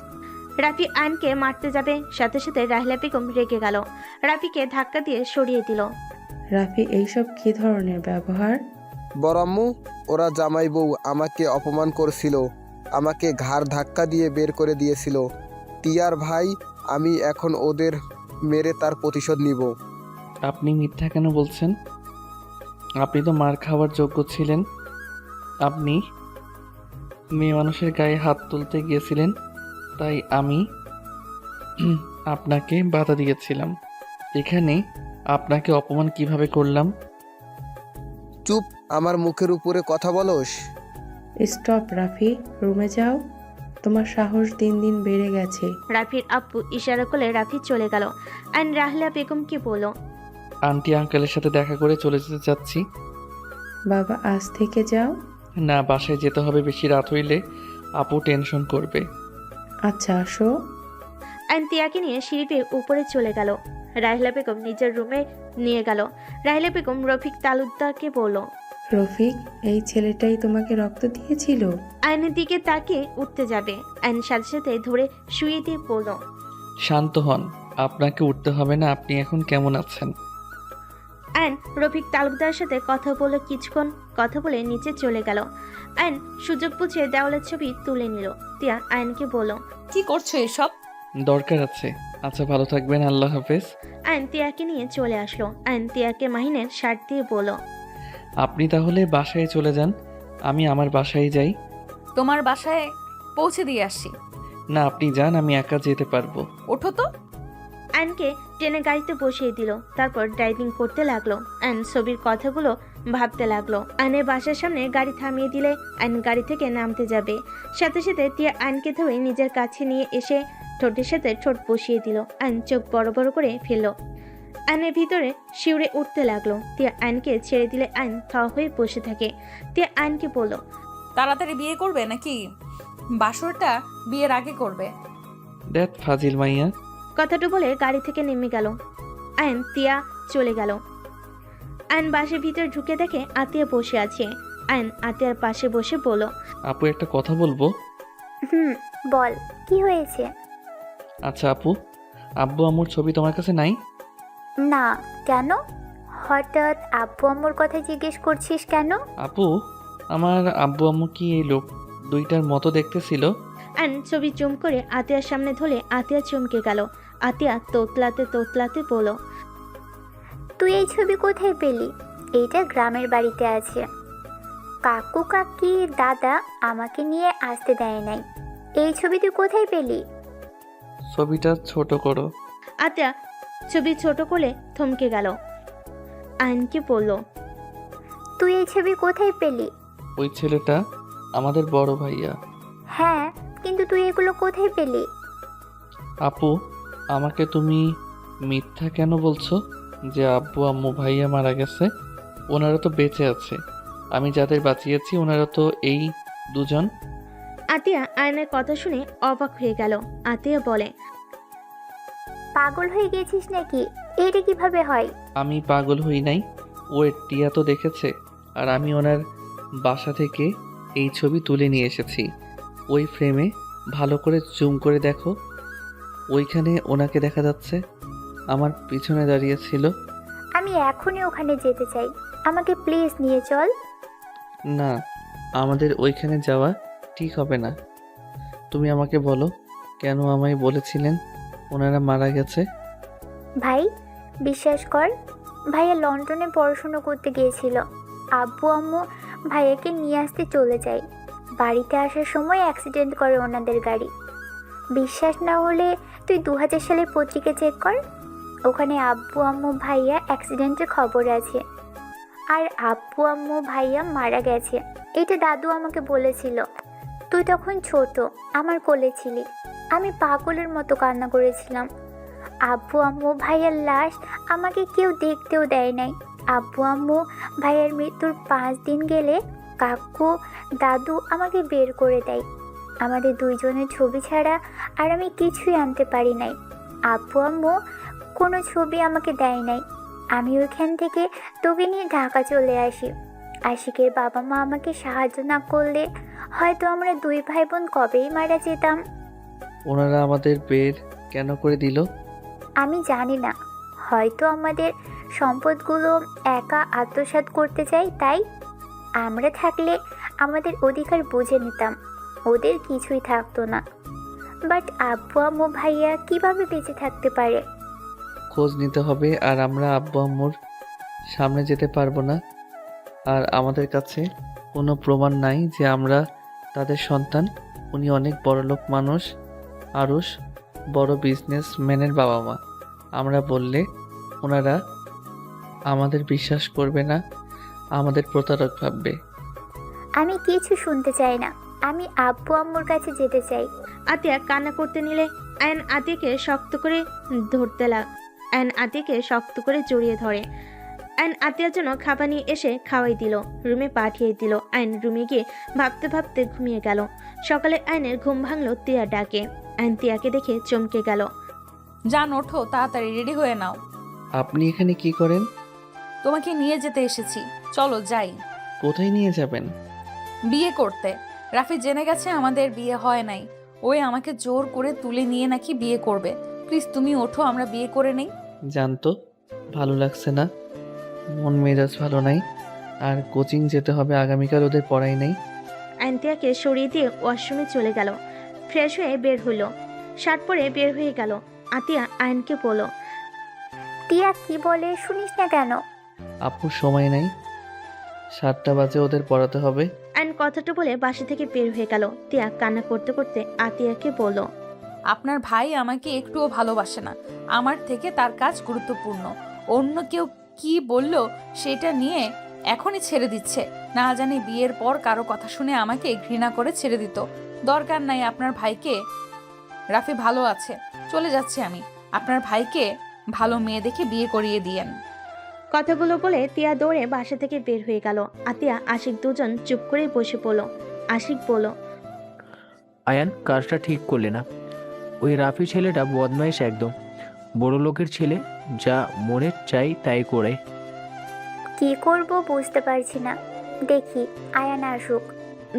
রাফি আয়নকে মারতে যাবে, সাথে সাথে রাহিলা বেগম রেগে গেল। রাফিকে ধাক্কা দিয়ে সরিয়ে দিল। রাফি, এইসব কি ধরনের ব্যবহার? বড় আম্মু, ওরা জামাই বউ আমাকে অপমান করছিল, আমাকে ঘাড় ধাক্কা দিয়ে বের করে দিয়েছিল। টিয়ার ভাই, আমি এখন ওদের মেরে তার প্রতিশোধ নিব। আপনি মিথ্যা কেন বলছেন? আপনি তো মার খাওয়ার যোগ্য ছিলেন। আপনি মেয়ে মানুষের গায়ে হাত তুলতে গিয়েছিলেন, তাই আমি আপনাকে বাধা দিয়েছিলাম। এখানে আপনাকে অপমান কিভাবে করলাম? চুপ, আমার মুখের উপরে কথা বলোস। স্টপ রাফি, রুমে যাও। তোমার সাহস দিন দিন বেড়ে গেছে। রাফির আব্বু ইশারা করলে রাফি চলে গেল। আইন রাহলা বেগমকে বলল, আন্টি আঙ্কেলের সাথে দেখা করে চলে যেতে চাচ্ছি। বাবা আজ থেকে যাও। না, বাসায় যেতে হবে, বেশি রাত হইলে আপু টেনশন করবে। আচ্ছা আসো। আইন তিয়াকে নিয়ে সিঁড়ি বেয়ে উপরে চলে গেল। রাহলা বেগম নিজের রুমে নিয়ে গেল। রাহলা বেগম রফিক তালুকদারকে বলল, রফিক, এই ছেলেটাই তোমাকে রক্ত দিয়েছিল? আইনের দিকে তাকিয়ে উঠতে যাবে, আইন সাথে সাথে ধরে শুয়ে দিয়ে বলল, শান্ত হন, আপনাকে উঠতে হবে না। আপনি এখন কেমন আছেন? আইন রফিক তালুকদারের সাথে কথা বলে কিছুক্ষণ কথা বলে নিচে চলে গেল। আইন সুযোগ বুঝে দেওয়ালের ছবি তুলে নিল। তিয়া আইনকে বলল, কি করছো এসব? দরকার আছে। আচ্ছা, ভালো থাকবেন, আল্লাহ হাফেজ। আইন তিয়াকে নিয়ে চলে আসলো। আইন তিয়াকে মাহিনের শার্ট দিয়ে বলল, আপনি তাহলে বাসায় চলে যান, আমি আমার বাসায় যাই। তোমার বাসায় পৌঁছে দিয়ে আসি। না, আপনি যান, আমি একা যেতে পারবো। ওঠো তো। আইনকে ট্রেনে গাড়িতে বসিয়ে দিল। তারপর ড্রাইভিং করতে লাগলো। আইন ছবির কথাগুলো ভাবতে লাগলো। আইনের বাসার সামনে গাড়ি থামিয়ে দিলে আইন গাড়ি থেকে নামতে যাবে। সাথে সাথে তিয়া আইনকে ধরে নিজের কাছে নিয়ে এসে ঠোঁটের সাথে ঠোঁট বসিয়ে দিল। আইন চোখ বড় বড় করে ফেলল। আইনের ভিতরে শিউরে উঠতে লাগলো। তিয়া আইনকে ছেড়ে দিলে আইন থ হয়ে বসে থাকে। তিয়া আইনকে বলল, তাড়াতাড়ি বিয়ে করবে নাকি বাসরটা বিয়ের আগে করবে? দেখ ফাজিল মাইয়া। কথাটা বলে গাড়ি থেকে নেমে গেল। আইন তিয়া চলে গেল। আইন বাসের ভিতরে ঢুকে দেখে আতিয়া বসে আছে। আইন আতিয়ার পাশে বসে বলল, আপু, একটা কথা বলবো? বল, কি হয়েছে? আচ্ছা আপু, আব্বু আম্মুর ছবি তোমার কাছে নাই? না, কেন? হঠাৎ আব্বু আম্মুর কথা জিজ্ঞেস করছিস কেন? আপু, আমার আব্বু আম্মু কি এই লোক দুইটার মতো দেখতেছিল? আইন ছবি জুম করে আতিয়ার সামনে ধরে আতিয়া চমকে গেল। আতিয়া তোতলাতে তোতলাতে বলল, তুই এই ছবি কোথায় পেলি? এইটা গ্রামের বাড়িতে আছে। কাকু কাকি দাদা আমাকে নিয়ে আসতে দেয় নাই। এই ছবি তুই কোথায় পেলি? ছবিটা ছোট করো। আতিয়া ছবি ছোট করে থমকে গেল। আইনকে বলল, তুই এই ছবি কোথায় পেলি? ওই ছেলেটা আমাদের বড় ভাইয়া। হ্যাঁ, কিন্তু তুই এগুলো কোথায় পেলি? আপু, আমাকে তুমি মিথ্যা কেন বলছো যে আব্বু আম্মু ভাইয়া মারা গেছে? ওনারা তো বেঁচে আছে। আমি যাদের বাঁচিয়েছি ওনারা তো এই দুজন। আতিয়া আয়নের কথা শুনে অবাক হয়ে গেল। আতিয়া বলে, পাগল হয়ে গেছিস নাকি? এটা কিভাবে হয়? আমি পাগল হই নাই। ওয়েট, টিয়া তো দেখেছে। আর আমি ওনার বাসা থেকে এই ছবি তুলে নিয়ে এসেছি। ওই ফ্রেমে ভালো করে জুম করে দেখো, ওইখানে ওনাকে দেখা যাচ্ছে। আমার পিছনে দাঁড়িয়েছিল। আমি এখনই ওখানে যেতে চাই, আমাকে প্লিজ নিয়ে চল। না, আমাদের ওইখানে যাওয়া ঠিক হবে না। তুমি আমাকে বলো, কেন আমায় বলেছিলেন ওনারা মারা গেছে? ভাই, বিশ্বাস কর, ভাইয়া লন্ডনে পড়াশোনা করতে গিয়েছিল। আব্বু আম্মু ভাইয়াকে নিয়ে আসতে চলে যায়। বাড়িতে আসার সময় অ্যাক্সিডেন্ট করে ওনাদের গাড়ি। বিশ্বাস না হলে তুই 2000 সালের পত্রিকা চেক কর, ওখানে আব্বু আম্মু ভাইয়া অ্যাক্সিডেন্টের খবর আছে। আর আব্বু আম্মু ভাইয়া মারা গেছে, এটা দাদু আমাকে বলেছিল। তুই তখন ছোট, আমার কোলে ছিলি। আমি পাগলের মতো কান্না করেছিলাম। আব্বু আম্মু ভাইয়ার লাশ আমাকে কেউ দেখতেও দেয় নাই। আব্বু আম্মু ভাইয়ার মৃত্যুর 5 দিন গেলে কাকু দাদু আমাকে বের করে দেয়। আমাদের দুইজনের ছবি ছাড়া আর আমি কিছুই আনতে পারি নাই। আব্বু আম্মু কোনো ছবি আমাকে দেয় নাই। আমি ওইখান থেকে তোকে নিয়ে ঢাকা চলে আসি। আশিকের বাবা মা আমাকে সাহায্য না করলে হয়তো আমরা 2 ভাই বোন কবেই মারা যেতাম। ওনারা আমাদের বের কেন করে দিল? আমি জানি না, হয়তো আমাদের সম্পদগুলো একা আত্মসাৎ করতে চাই, তাই। আমরা থাকলে আমাদের অধিকার বুঝে নিতাম, ওদের কিছুই থাকতো না। বাট আব্বু আম্মু ভাইয়া কিভাবে বেঁচে থাকতে পারে? খোঁজ নিতে হবে। আর আমরা আব্বু আম্মুর সামনে যেতে পারবো না, আর আমাদের কাছে কোনো প্রমাণ নাই যে আমরা তাদের সন্তান। উনি অনেক বড়লোক মানুষ, আরুষ বড় বিজনেসম্যানের বাবা মা। আমরা বললে ওনারা আমাদের বিশ্বাস করবে না, আমাদের প্রতারক ভাববে। আমি কিছু শুনতে চাই না, আমি আব্বু আম্মুর কাছে যেতে চাই। আতিয়া কান্না করতে নিলে আয়ন আতিয়াকে শক্ত করে জড়িয়ে ধরে। আয়ন আতিয়ার জন্য খাবার নিয়ে এসে খাওয়াই দিল, রুমে পাঠিয়ে দিল। আয়ন রুমে গিয়ে ভাবতে ভাবতে ঘুমিয়ে গেল। সকালে আয়নের ঘুম ভাঙলো তিয়া ডাকে। আয়ন তিয়াকে দেখে চমকে গেল। যান, ওঠো, তাড়াতাড়ি রেডি হয়ে নাও। আপনি এখানে কি করেন? তোমাকে নিয়ে যেতে এসেছি, চলো যাই। কোথায় নিয়ে যাবেন? বিয়ে করতে। রাফি জেনে গেছে আমাদের বিয়ে হয় নাই। ওই আমাকে জোর করে তুলে নিয়ে নাকি বিয়ে করবে। প্লিজ তুমি ওঠো, আমরা বিয়ে করে নেই। জানতো ভালো লাগছে না, মন মেজাজ ভালো নাই, আর কোচিং যেতে হবে আগামীকাল, ওদের পড়াই নাই। আয়ন তিয়াকে সরিয়ে দিয়ে ওয়াশরুমে চলে গেল। ফ্রেশ হয়ে বের হলো, শার্ট পরে বের হয়ে গেল। আতিয়া আয়নকে বলল, টিয়া কি বলে শুনিস না কেন? আপুর সময় নাই, 7টা বাজে ওদের পড়াতে হবে। আয়ন কথাটা বলে বাসা থেকে বের হয়ে গেল। তিয়া কান্না করতে করতে আতিয়াকে বলল, আপনার ভাই আমাকে একটুও ভালোবাসে না। আমার থেকে তার কাজ গুরুত্বপূর্ণ। অন্য কেউ কি বলল সেটা নিয়ে এখনই ছেড়ে দিচ্ছে। না জানি বিয়ের পর কারো কথা শুনে আমাকে ঘৃণা করে ছেড়ে দিত। দরকার নাই আপনার ভাইকে। রাফি ভালো আছে, চলে যাচ্ছি আমি। আপনার ভাইকে ভালো মেয়ে দেখে বিয়ে করিয়ে দিয়েন। কথাগুলো বলে তিয়া দৌড়ে বাসা থেকে বের হয়ে গেল। আতিয়া আশিক দুজন চুপ করে বসে পড়ল। আশিক বলল, আয়ান, কাজটা ঠিক করলে না। ওই রাফি ছেলেটা বদমাইশ একদম, বড় লোকের ছেলে, যা মনে চাই তাই করে। কি করব বুঝতে পারছি না, দেখি আয়ান আসুক।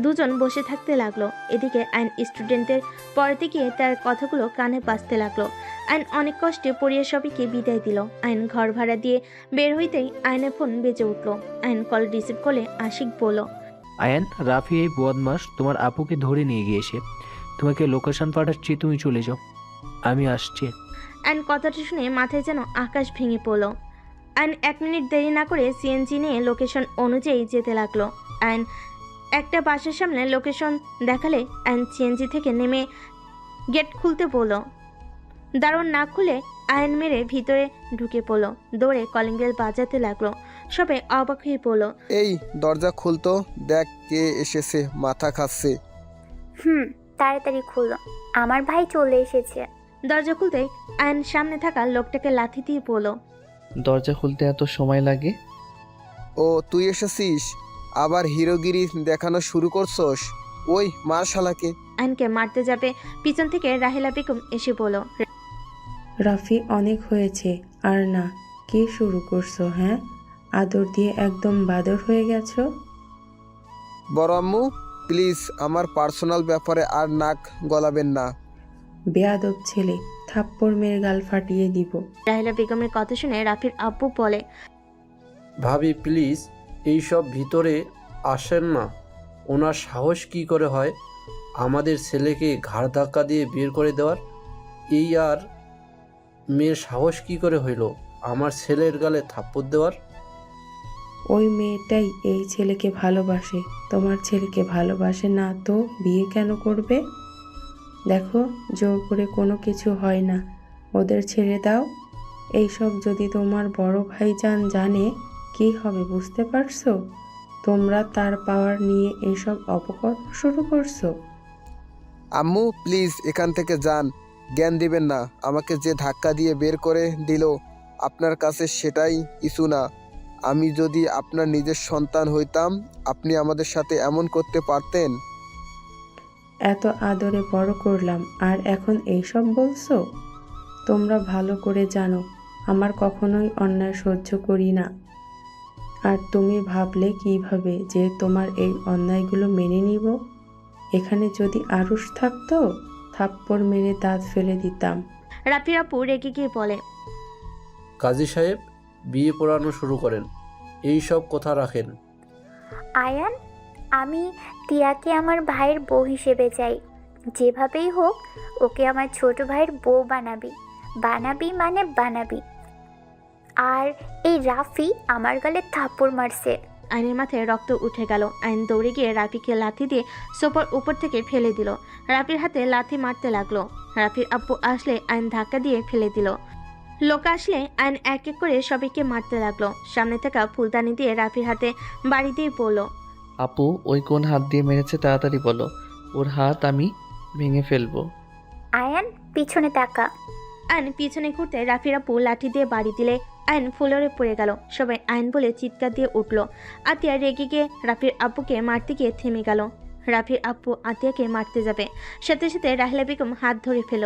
দুজন বসে থাকতে লাগলো। এদিকে আইন স্টুডেন্টদের পড়াতে গিয়ে তার কথাগুলো কানে বাজতে লাগলো। আইন অনেক কষ্টে পড়িয়ে সবাইকে বিদায় দিল। আইন ঘর ভাড়া দিয়ে বের হইতেই আইনের ফোন বেজে উঠলো। আইন কল রিসিভ করলে আশিক বলল, আয়ান, রাফি এই বদমাস তোমার আপুকে ধরে নিয়ে গিয়েছে। তোমাকে লোকেশন পাঠাচ্ছি, তুমি চলে যাও, আমি আসছি। আইন কথাটা শুনে মাথায় যেন আকাশ ভেঙে পড়ল। আইন 1 মিনিট দেরি না করে সিএনজি নিয়ে লোকেশন অনুযায়ী যেতে লাগলো। আইন একটা বাসার সামনে লোকেশন দেখালে আইন সিএনজি থেকে নেমে গেট খুলতে বলল। দারোয়ান না খুলে আইন মেরে ভিতরে ঢুকে পড়লো। দৌড়ে কলিং বেল বাজাতে লাগলো। সবাই অবাক হয়ে পড়লো। এই দরজা খুলতো, দেখ কে এসেছে, মাথা খাচ্ছে। তাড়াতাড়ি খুলো, আমার ভাই চলে এসেছে। দরজা খুলতেই আইন সামনে থাকা লোকটাকে লাথি দিয়ে পড়ল। দরজা খুলতে এত সময় লাগে? ও তুই এসেছিস, আবার হিরোগিরি দেখানো শুরু করছস? ওই মার শালাকে। আইনকে মারতে যাবে, পিছন থেকে রাহেলা বেগম এসে বলল, রাফি, অনেক হয়েছে আর না। কি শুরু করছো? হ্যাঁ, আদর দিয়ে একদম বাদর হয়ে গেছো। বড় আম্মু, প্লিজ আমার পার্সোনাল ব্যাপারে আর নাক গলাবেন না। বেয়াদব ছেলে, থাপ্পড় মেরে গাল ফাটিয়ে দিব। রাহেলা বেগমের কথা শুনে রাফির আব্বু বলে, ভাবি প্লিজ এইসব ভিতরে আসেন না। ওনার সাহস কি করে হয় আমাদের ছেলেকে ঘাড় ধাক্কা দিয়ে বের করে দেওয়ার? এই আর মেয়ের সাহস কি করে হইল আমার ছেলের গালে থাপ্পড় দেওয়ার? ওই মেয়েটাই এই ছেলেকে ভালোবাসে, তোমার ছেলেকে ভালোবাসে না তো বিয়ে কেন করবে? দেখো, জোর করে কোনো কিছু হয় না, ওদের ছেড়ে দাও। এইসব যদি তোমার বড় ভাইজান জানে কি হবে বুঝতে পারছো? তোমরা তার পাওয়ার নিয়ে এইসব অপকর্ম শুরু করছো। আম্মু প্লিজ এখান থেকে যান, জ্ঞান দিবেন না। আমাকে যে ধাক্কা দিয়ে বের করে দিল আপনার কাছে সেটাই কিছু না। আমি যদি আপনার নিজের সন্তান হইতাম আপনি আমাদের সাথে এমন করতে পারতেন? এত আদরে বড় করলাম আর এখন এইসব বলছো? তোমরা ভালো করে জানো আমার কখনোই অন্যায় সহ্য করি না। আর তুমি ভাবলে কিভাবে যে তোমার এই অন্যায়গুলো মেনে নিব? এখানে যদি আরুষ থাকতো থাপ্পড় মেরে দাঁত ফেলে দিতাম। রাফির আপু রেগে গিয়ে বলে, কাজী সাহেব, বিয়ে পড়ানো শুরু করেন, এই সব কথা রাখেন। আয়ান, আমি টিয়াকে আমার ভাইয়ের বউ হিসেবে চাই। যেভাবেই হোক ওকে আমার ছোট ভাইয়ের বউ বানাবি, বানাবি মানে বানাবি। আর এই রাফি আমার গালে থাপ্পড় মারছে। আইনের মাথায় রক্ত উঠে গেল। আইন দৌড়ে গিয়ে রাফিকে লাথি দিয়ে সোফার উপর থেকে ফেলে দিল। রাফির হাতে লাথি মারতে লাগলো। রাফির আব্বু আসলে আইন ধাক্কা দিয়ে ফেলে দিল। লোক আসলে আইন এক এক করে সবাইকে মারতে লাগলো। সামনে থাকা ফুলদানি দিয়ে রাফির হাতে বাড়ি দিয়ে বলল, আপু ওই কোন হাত দিয়ে মেরেছে তাড়াতাড়ি বলো, ওর হাত আমি ভেঙে ফেলবো। আয়ান পিছনে তাকা। আইন পিছনে ঘুরতে রাফির আব্বু লাঠি দিয়ে বাড়ি দিলে আইন ফ্লোরে পড়ে গেল। সবাই আইন বলে চিৎকার দিয়ে উঠল। আতিয়া রেগে গিয়ে রাফির আব্বুকে মারতে গিয়ে থেমে গেল। রাফির আব্বু আতিয়াকে মারতে যাবে, সাথে সাথে রাহিলা বেগম হাত ধরে ফেল।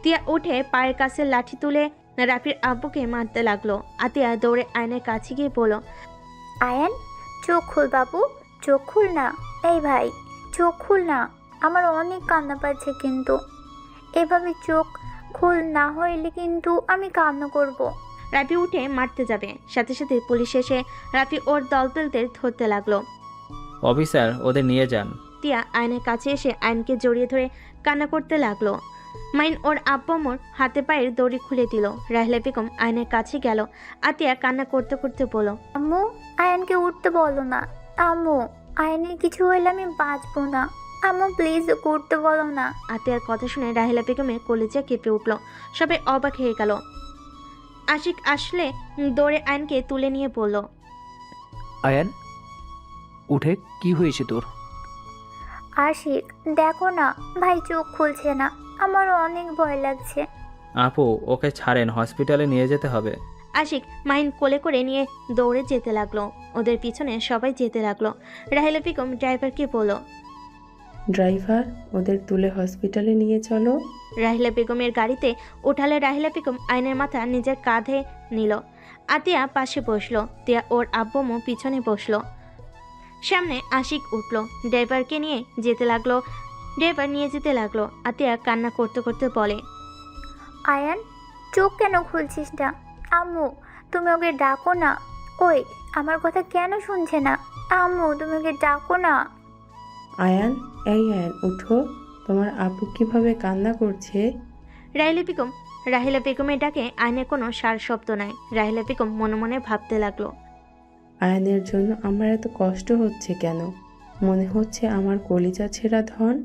তিয়া উঠে পায়ের কাছে লাঠি তুলে রাফির আব্বুকে মারতে লাগলো। আতিয়া দৌড়ে আয়নের কাছে গিয়ে বলল, আয়ান চোখ খুল বাবু, চোখ খুল না। এই ভাই চোখ খুল না, আমার অনেক কান্না পাচ্ছে, কিন্তু এভাবে চোখ খুল না হইলে কিন্তু আমি কান্না করব। রাফি উঠে মারতে যাবে, সাথে সাথে পুলিশ এসে রাফি ওর দলবেলদের ধরতে লাগলো। অফিসার ওদের নিয়ে যান। তিয়া আয়নের কাছে এসে আয়নকে জড়িয়ে ধরে কান্না করতে লাগলো। মাইন ওর আব্বামোর হাতে পায়ের দড়ি খুলে দিল। রাহিলা বেগম আয়নের কাছে গেল। আতিয়া কান্না করতে করতে বলল, আম্মু আয়ানকে উঠতে বলো না। আম্মু আয়ানের কিছু হইলে আমি বাঁচবো না। আম্মু প্লিজ ওকে উঠতে বলো না। আতিয়ার কথা শুনে রাহিলা বেগমের কলিজা কেঁপে উঠল। সবাই অবাক হয়ে গেল। আশিক আসলে দৌড়ে আয়নকে তুলে নিয়ে বলল, আয়ান উঠে কি হয়েছে তোর? আশিক দেখো না, ভাই চোখ খুলছে না, আমার অনেক ভয় লাগছে। আপু ওকে ছাড়েন, হসপিটালে নিয়ে যেতে হবে। আশিক মাইন কোলে করে নিয়ে দৌড়ে যেতে লাগলো। ওদের পিছনে সবাই যেতে লাগলো। রাহিলা বেগম ড্রাইভারকে বলল, ড্রাইভার ওদের তুলে হসপিটালে নিয়ে চলো। রাহিলা বেগমের গাড়িতে উঠালে রাহিলা বেগম আয়নের মাথা নিজের কাঁধে নিল। আতিয়া পাশে বসলো। তিয়া ওর আব্বুমও পিছনে বসলো। সামনে আশিক উঠলো, ড্রাইভারকে নিয়ে যেতে লাগলো। ড্রাইভার নিয়ে যেতে লাগলো। আতিয়া কান্না করতে করতে বলে, আয়ান চোখ কেন খুলছিস না? আম্মু তুমি ওকে ডাকো না। ওই আমার কথা কেন শুনছে না? আম্মু তুমি ওকে ডাকো না। আয়ান, এই আয়ান উঠো, তোমার আপু কিভাবে কান্না করছে। রাহিলা বেগমের ডাকে আয়নের কোনো সার শব্দ নাই। রাহিলা বেগম মনে মনে ভাবতে লাগলো, আয়ানের জন্য আমার এত কষ্ট হচ্ছে কেন? মনে হচ্ছে আমার কলিজা ছেঁড়া ধন।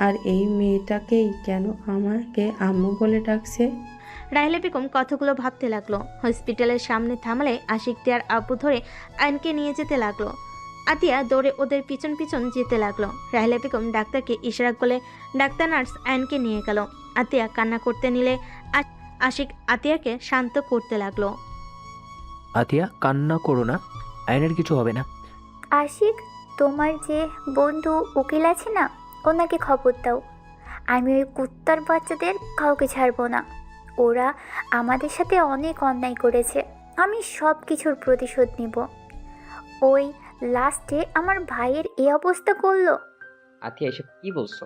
আর এই মেয়েটাকেই কেন আমাকে আম্মু বলে ডাকছে? রাহিলা বেগম কথাগুলো ভাবতে লাগলো। হসপিটালের সামনে থামলে আশিক তিয়ার আব্বু ধরে আয়নকে নিয়ে যেতে লাগলো। আতিয়া দৌড়ে ওদের পিছন পিছন যেতে লাগলো। রাহিলা বেগম ডাক্তারকে ইশারা করলে ডাক্তার নার্স আয়নকে নিয়ে গেল। আতিয়া কান্না করতে নিলে আশিক আতিয়াকে শান্ত করতে লাগলো। আতিয়া কান্না করো না, আয়নের কিছু হবে না। আশিক তোমার যে বন্ধু উকিল আছে না, ওনাকে খবর দাও। আমি ওই কুত্তার বাচ্চাদের কাউকে ছাড়বো না। ওরা আমাদের সাথে অনেক অন্যায় করেছে, আমি সব কিছুর প্রতিশোধ নিব। ওই লাস্টে আমার ভাইয়ের এই অবস্থা করলো। আতিয়া এসব কি বলছো?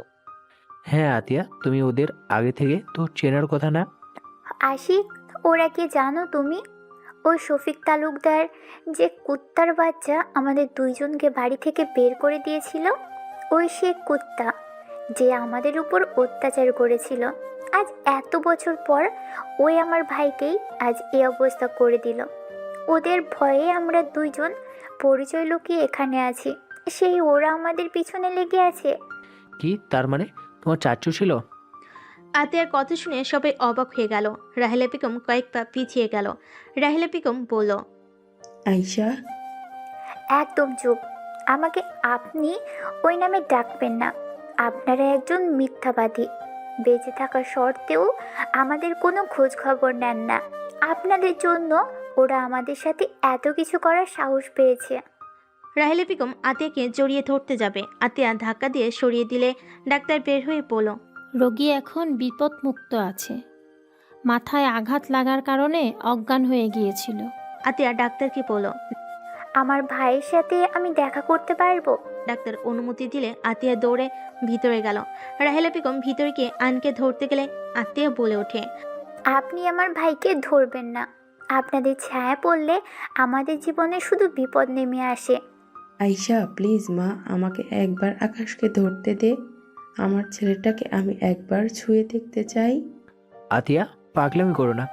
হ্যাঁ আতিয়া, তুমি ওদের আগে থেকে তো চেনার কথা না? আশিক ওরা কে জানো তুমি? ওই শফিক তালুকদার যে কুত্তার বাচ্চা আমাদের দুইজনকে বাড়ি থেকে বের করে দিয়েছিল, ওই সে কুত্তা যে আমাদের উপর অত্যাচার করেছিল। আজ এত বছর পর ওই আমার ভাইকেই আজ এই অবস্থা করে দিল। ওদের ভয়ে আমরা দুইজন পরিচয় লুকিয়ে এখানে আছি, সেই ওরা আমাদের পিছনে লেগে আছে। কি তার মানে তোমার চাচু ছিল? আতিয়ার কথা শুনে সবাই অবাক হয়ে গেল। রাহিলা বেগম কয়েক পা পিছিয়ে গেল। রাহিলা বেগম বলল, আয়শা একদম চুপ। আমাকে আপনি ওই নামে ডাকবেন না। আপনারা একজন মিথ্যাবাদী। বেঁচে থাকা সত্ত্বেও আমাদের কোনো খোঁজ খবর নেন না। আপনাদের জন্য ওরা আমাদের সাথে এত কিছু করার সাহস পেয়েছে। রাহিলা বেগম আতিয়াকে জড়িয়ে ধরতে যাবে। আতিয়া ধাক্কা দিয়ে সরিয়ে দিলে ডাক্তার বের হয়ে বলল, রোগী এখন বিপদমুক্ত আছে, মাথায় আঘাত লাগার কারণে অজ্ঞান হয়ে গিয়েছিল। আতিয়া ডাক্তারকে বলল, আমার ভাইয়ের সাথে আমি দেখা করতে পারবো? ডাক্তার অনুমতি দিলে আতিয়া দৌড়ে ভিতরে গেল। রাহিলা বেগম ভিতরে গিয়ে আনকে ধরতে গেলে আতিয়া বলে ওঠে, আপনি আমার ভাইকে ধরবেন না। আপনাদের ছায়া পড়লে আমাদের জীবনে শুধু বিপদ নেমে আসে। আয়শা প্লিজ মা, আমাকে একবার আকাশকে ধরতে দে। আমার ছেলেটাকে আমি একবার ছুঁয়ে দেখতে চাই। আতিয়া পাগলামি করো না,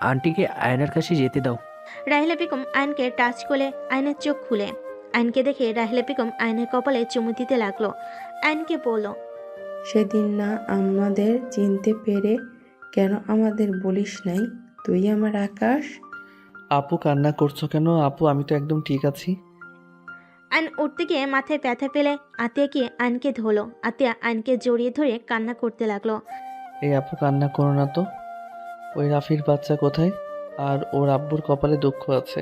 আন্টিকে আয়নার কাছে যেতে দাও। রাহিলা বেগম আয়নকে টাচ করে আয়নের চোখ খুলে আয়নকে দেখে রাহেলা বেগম আয়নের কপালে চুমু দিতে লাগলো। আয়নকে বলল, সেদিন না আমাদের চিনতে পেরে কেন আমাদের বলিস নাই তুই আমার আকাশ? আপু কান্না করছো কেন? আপু আমি তো একদম ঠিক আছি। আয়ন উঠতে গিয়ে মাথায় ব্যথা পেলে আতিয়া গিয়ে আয়নকে ধরলো। আতিয়া আয়নকে জড়িয়ে ধরে কান্না করতে লাগলো। এই আপু কান্না করো না তো। ওই রাফির বাচ্চা কোথায়? আর ওর আব্বুর কপালে দুঃখ আছে।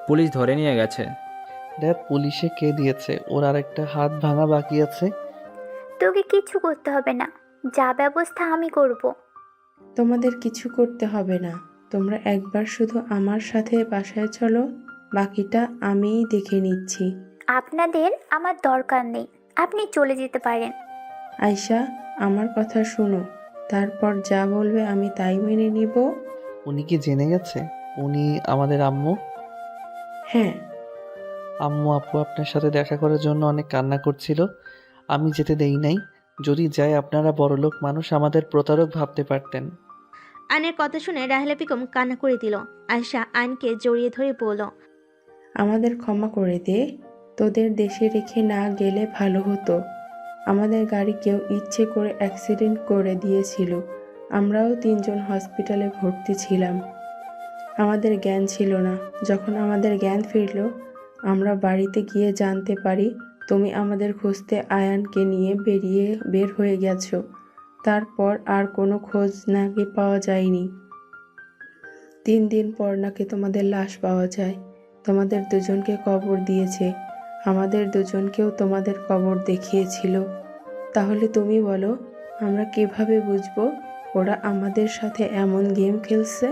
পুলিশ ধরে নিয়ে গেছে। দেখ পুলিশে কে দিয়েছে, ওর আর একটা হাত ভাঙা বাকি আছে। তোকে কিচ্ছু করতে হবে না, যা ব্যবস্থা আমি করব। তোমাদের কিছু করতে হবে না, তোমরা একবার শুধু আমার সাথে বাসায় চলো, বাকিটা আমিই দেখে নিচ্ছি। আপনাদের আমার দরকার নেই, আপনি চলে যেতে পারেন। আয়শা, আমার কথা শোনো, তারপর যা বলবে আমি তাই মেনে নিব। উনি কি জেনে গেছে উনি আমাদের আম্মু? হ্যাঁ। আম্মু আপু আপনার সাথে দেখা করার জন্য অনেক কান্না করছিল, আমি যেতে দেই নাই। যদি যাই আপনারা বড়লোক মানুষ, আমাদের প্রতারক ভাবতে পারতেন। আয়নের কথা শুনে রাহেলা বেগম কান্না করে দিল। আয়শা আয়নকে জড়িয়ে ধরে বলল, আমাদের ক্ষমা করে দে, তোদের দেশে রেখে না গেলে ভালো হতো। আমাদের গাড়ি কেউ ইচ্ছে করে অ্যাক্সিডেন্ট করে দিয়েছিল, আমরাও 3 জন হসপিটালে ভর্তি ছিলাম। আমাদের জ্ঞান ছিল না, যখন আমাদের জ্ঞান ফিরল আমরা বাড়িতে গিয়ে জানতে পারি তুমি আমাদের খুঁজতে আয়ানকে নিয়ে বের হয়ে গেছো। তারপর আর কোনো খোঁজ নাকি পাওয়া যায়নি। 3 দিন পর নাকি তোমাদের লাশ পাওয়া যায়। তোমাদের দুজনকে কবর দিয়েছে, আমাদের দুজনকেও তোমাদের কবর দেখিয়েছিল। তাহলে তুমি বলো আমরা কিভাবে বুঝবো ওরা আমাদের সাথে এমন গেম খেলছে?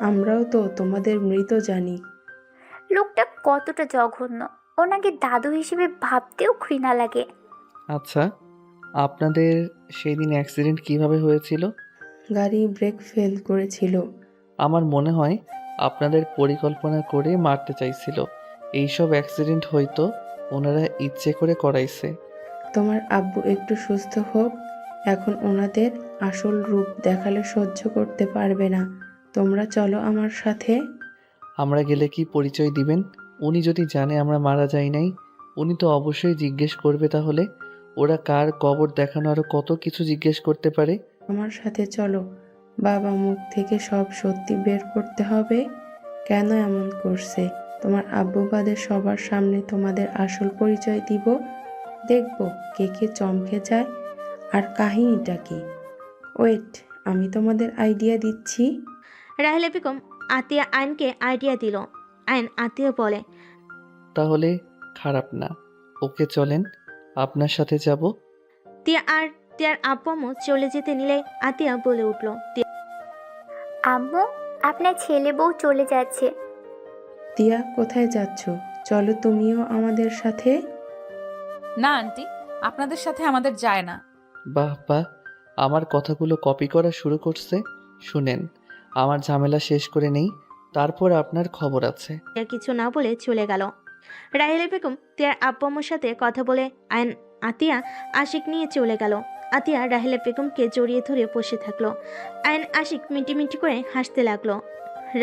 আমরাও তো তোমাদের মৃত জানি। লোকটা কতটা জঘন্য, ওনাকে দাদু হিসেবে ভাবতেও ঘৃণা লাগে। আচ্ছা, আপনাদের সেই দিন অ্যাক্সিডেন্ট কিভাবে হয়েছিল? গাড়ি ব্রেক ফেল করেছিল। আমার মনে হয় আপনাদের পরিকল্পনা করে মারতে চাইছিল। এইসব অ্যাক্সিডেন্ট হয়তো ওনারা ইচ্ছে করে করাইছে। তোমার আব্বু একটু সুস্থ হোক, এখন ওনাদের আসল রূপ দেখালে সহ্য করতে পারবে না। তোমরা চলো আমার সাথে। আমরা গেলে কি পরিচয় দিবেন? উনি যদি জানে আমরা মারা যাই নাই, উনি তো অবশ্যই জিজ্ঞেস করবে। তাহলে ওরা কার কবর দেখানো, আরো কত কিছু জিজ্ঞেস করতে পারে। আমার সাথে চলো, বাবা মুখ থেকে সব সত্যি বের করতে হবে। কেন এমন করছে তোমার আব্বু বাদে সবার সামনে তোমাদের আসল পরিচয় দিব। দেখবো কে কে চমকে যায় আর কাহিনীটা কি। ওয়েট, আমি তোমাদের আইডিয়া দিচ্ছি। রাহেলা বেগম আতিয়া আয়নকে আইডিয়া দিল। আয়ন আতিয়া বলে, তাহলে খারাপ না, ওকে চলেন, আপনার সাথে যাব। তিয়ার আব্বু আম্মু চলে যেতে নিলে আতিয়া বলে উঠল, আম্মু, আপনার ছেলে বউ চলে যাচ্ছে। তিয়া, কোথায় যাচ্ছ? চলো তুমিও আমাদের সাথে। না আন্টি, আপনাদের সাথে আমাদের যায় না। বাহ বাহ, আমার কথাগুলো কপি করা শুরু করছে। শুনেন, আমার ঝামেলা শেষ করে নেই, তারপর আপনার খবর আছে। তিয়া কিছু না বলে চলে গেল। রাহেলা বেগম তিয়ার আব্বু আম্মুর সাথে কথা বলে আয়ন আতিয়া আশিক নিয়ে চলে গেল। আতিয়া রাহেলা বেগমকে জড়িয়ে ধরে বসে থাকলো। আয়ন আশিক মিটি করে হাসতে লাগলো।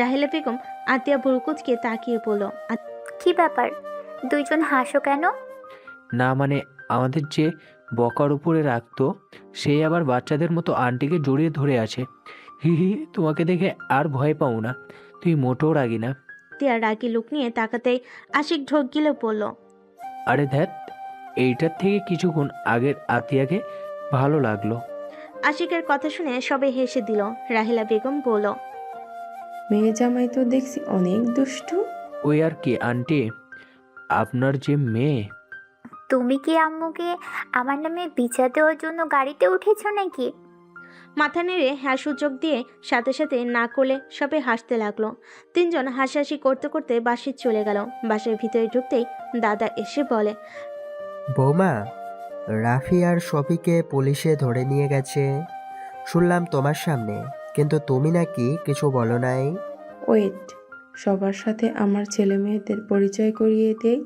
রাহেলা বেগম আতিয়া বুরুকুচকে তাকিয়ে বলল, কি ব্যাপার, দুইজন হাসো কেন? না মানে আমাদের যে বকার উপরে রাখতো সেই আবার বাচ্চাদের মতো আন্টিকে জড়িয়ে ধরে আছে। হি হি, তোমাকে দেখে আর ভয় পাও না, তুই মোটেও রাগি না। তিয়া রাগি লুক নিয়ে তাকাতেই আশিক ঢোক গিলে বলল, আরে ধ্যাত, এইটার থেকে কিছুক্ষণ আগের আতিয়াকে ভালো লাগলো। আশিকের কথা শুনে সবাই হেসে দিল। রাহেলা বেগম বলল, মেয়ে জামাই তো দেখছি অনেক দুষ্টু। ওই আর কি আন্টি, আপনার যে মেয়ে। তুমি কি আম্মুকে আমার নামে বিচার দেওয়ার জন্য গাড়িতে উঠেছো নাকি? মাথা নেড়ে হ্যাঁ সূচক দিয়ে সাথে সাথে না করলে সবাই হাসতে লাগলো। 3 জন হাসাহাসি করতে করতে বাসে চলে গেল। বাসের ভিতরে ঢুকতেই দাদা এসে বলে, বৌমা, রাফি আর শফিকে পুলিশে ধরে নিয়ে গেছে শুনলাম তোমার সামনে, কিন্তু তুমি নাকি কিছু বলো নাই। ওয়েট, সবার সাথে আমার ছেলে মেয়েদের পরিচয় করিয়ে দেই।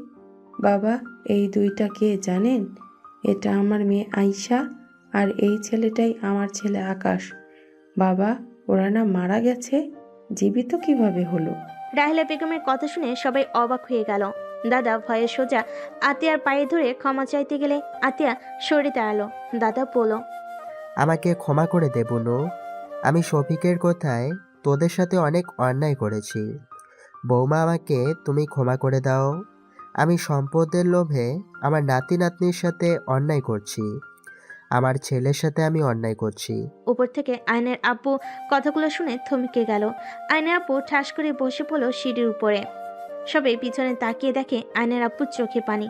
বাবা, এই দুইটা কে জানেন? এটা আমার মেয়ে আয়শা, আর এই ছেলেটাই আমার ছেলে আকাশ। বাবা, ওরা না মারা গেছে, জীবিত কিভাবে হলো? রাহেলা বেগমের কথা শুনে সবাই অবাক হয়ে গেল। দাদা ভয়ে সোজা আতিয়ার পায়ে ধরে ক্ষমা চাইতে গেলে আতিয়া সরে দাঁড়ালো। দাদা বলল, আমাকে ক্ষমা করে দে বুনু। আমি শফিকের কথায় তোদের সাথে অনেক অন্যায় করেছি। বৌমা, আমাকে তুমি ক্ষমা করে দাও। আমি সম্পদের লোভে আমার নাতি নাতনির সাথে অন্যায় করছি। আমার ছেলের সাথে আমি অন্যায় করছি। উপর থেকে আয়নের আব্বু কথাগুলো শুনে থমকে গেল। আয়নের আব্বু ঠাস করে বসে পড়ল সিঁড়ির উপরে। সবাই পিছনে তাকিয়ে দেখে আয়নের আব্বুর চোখে পানি।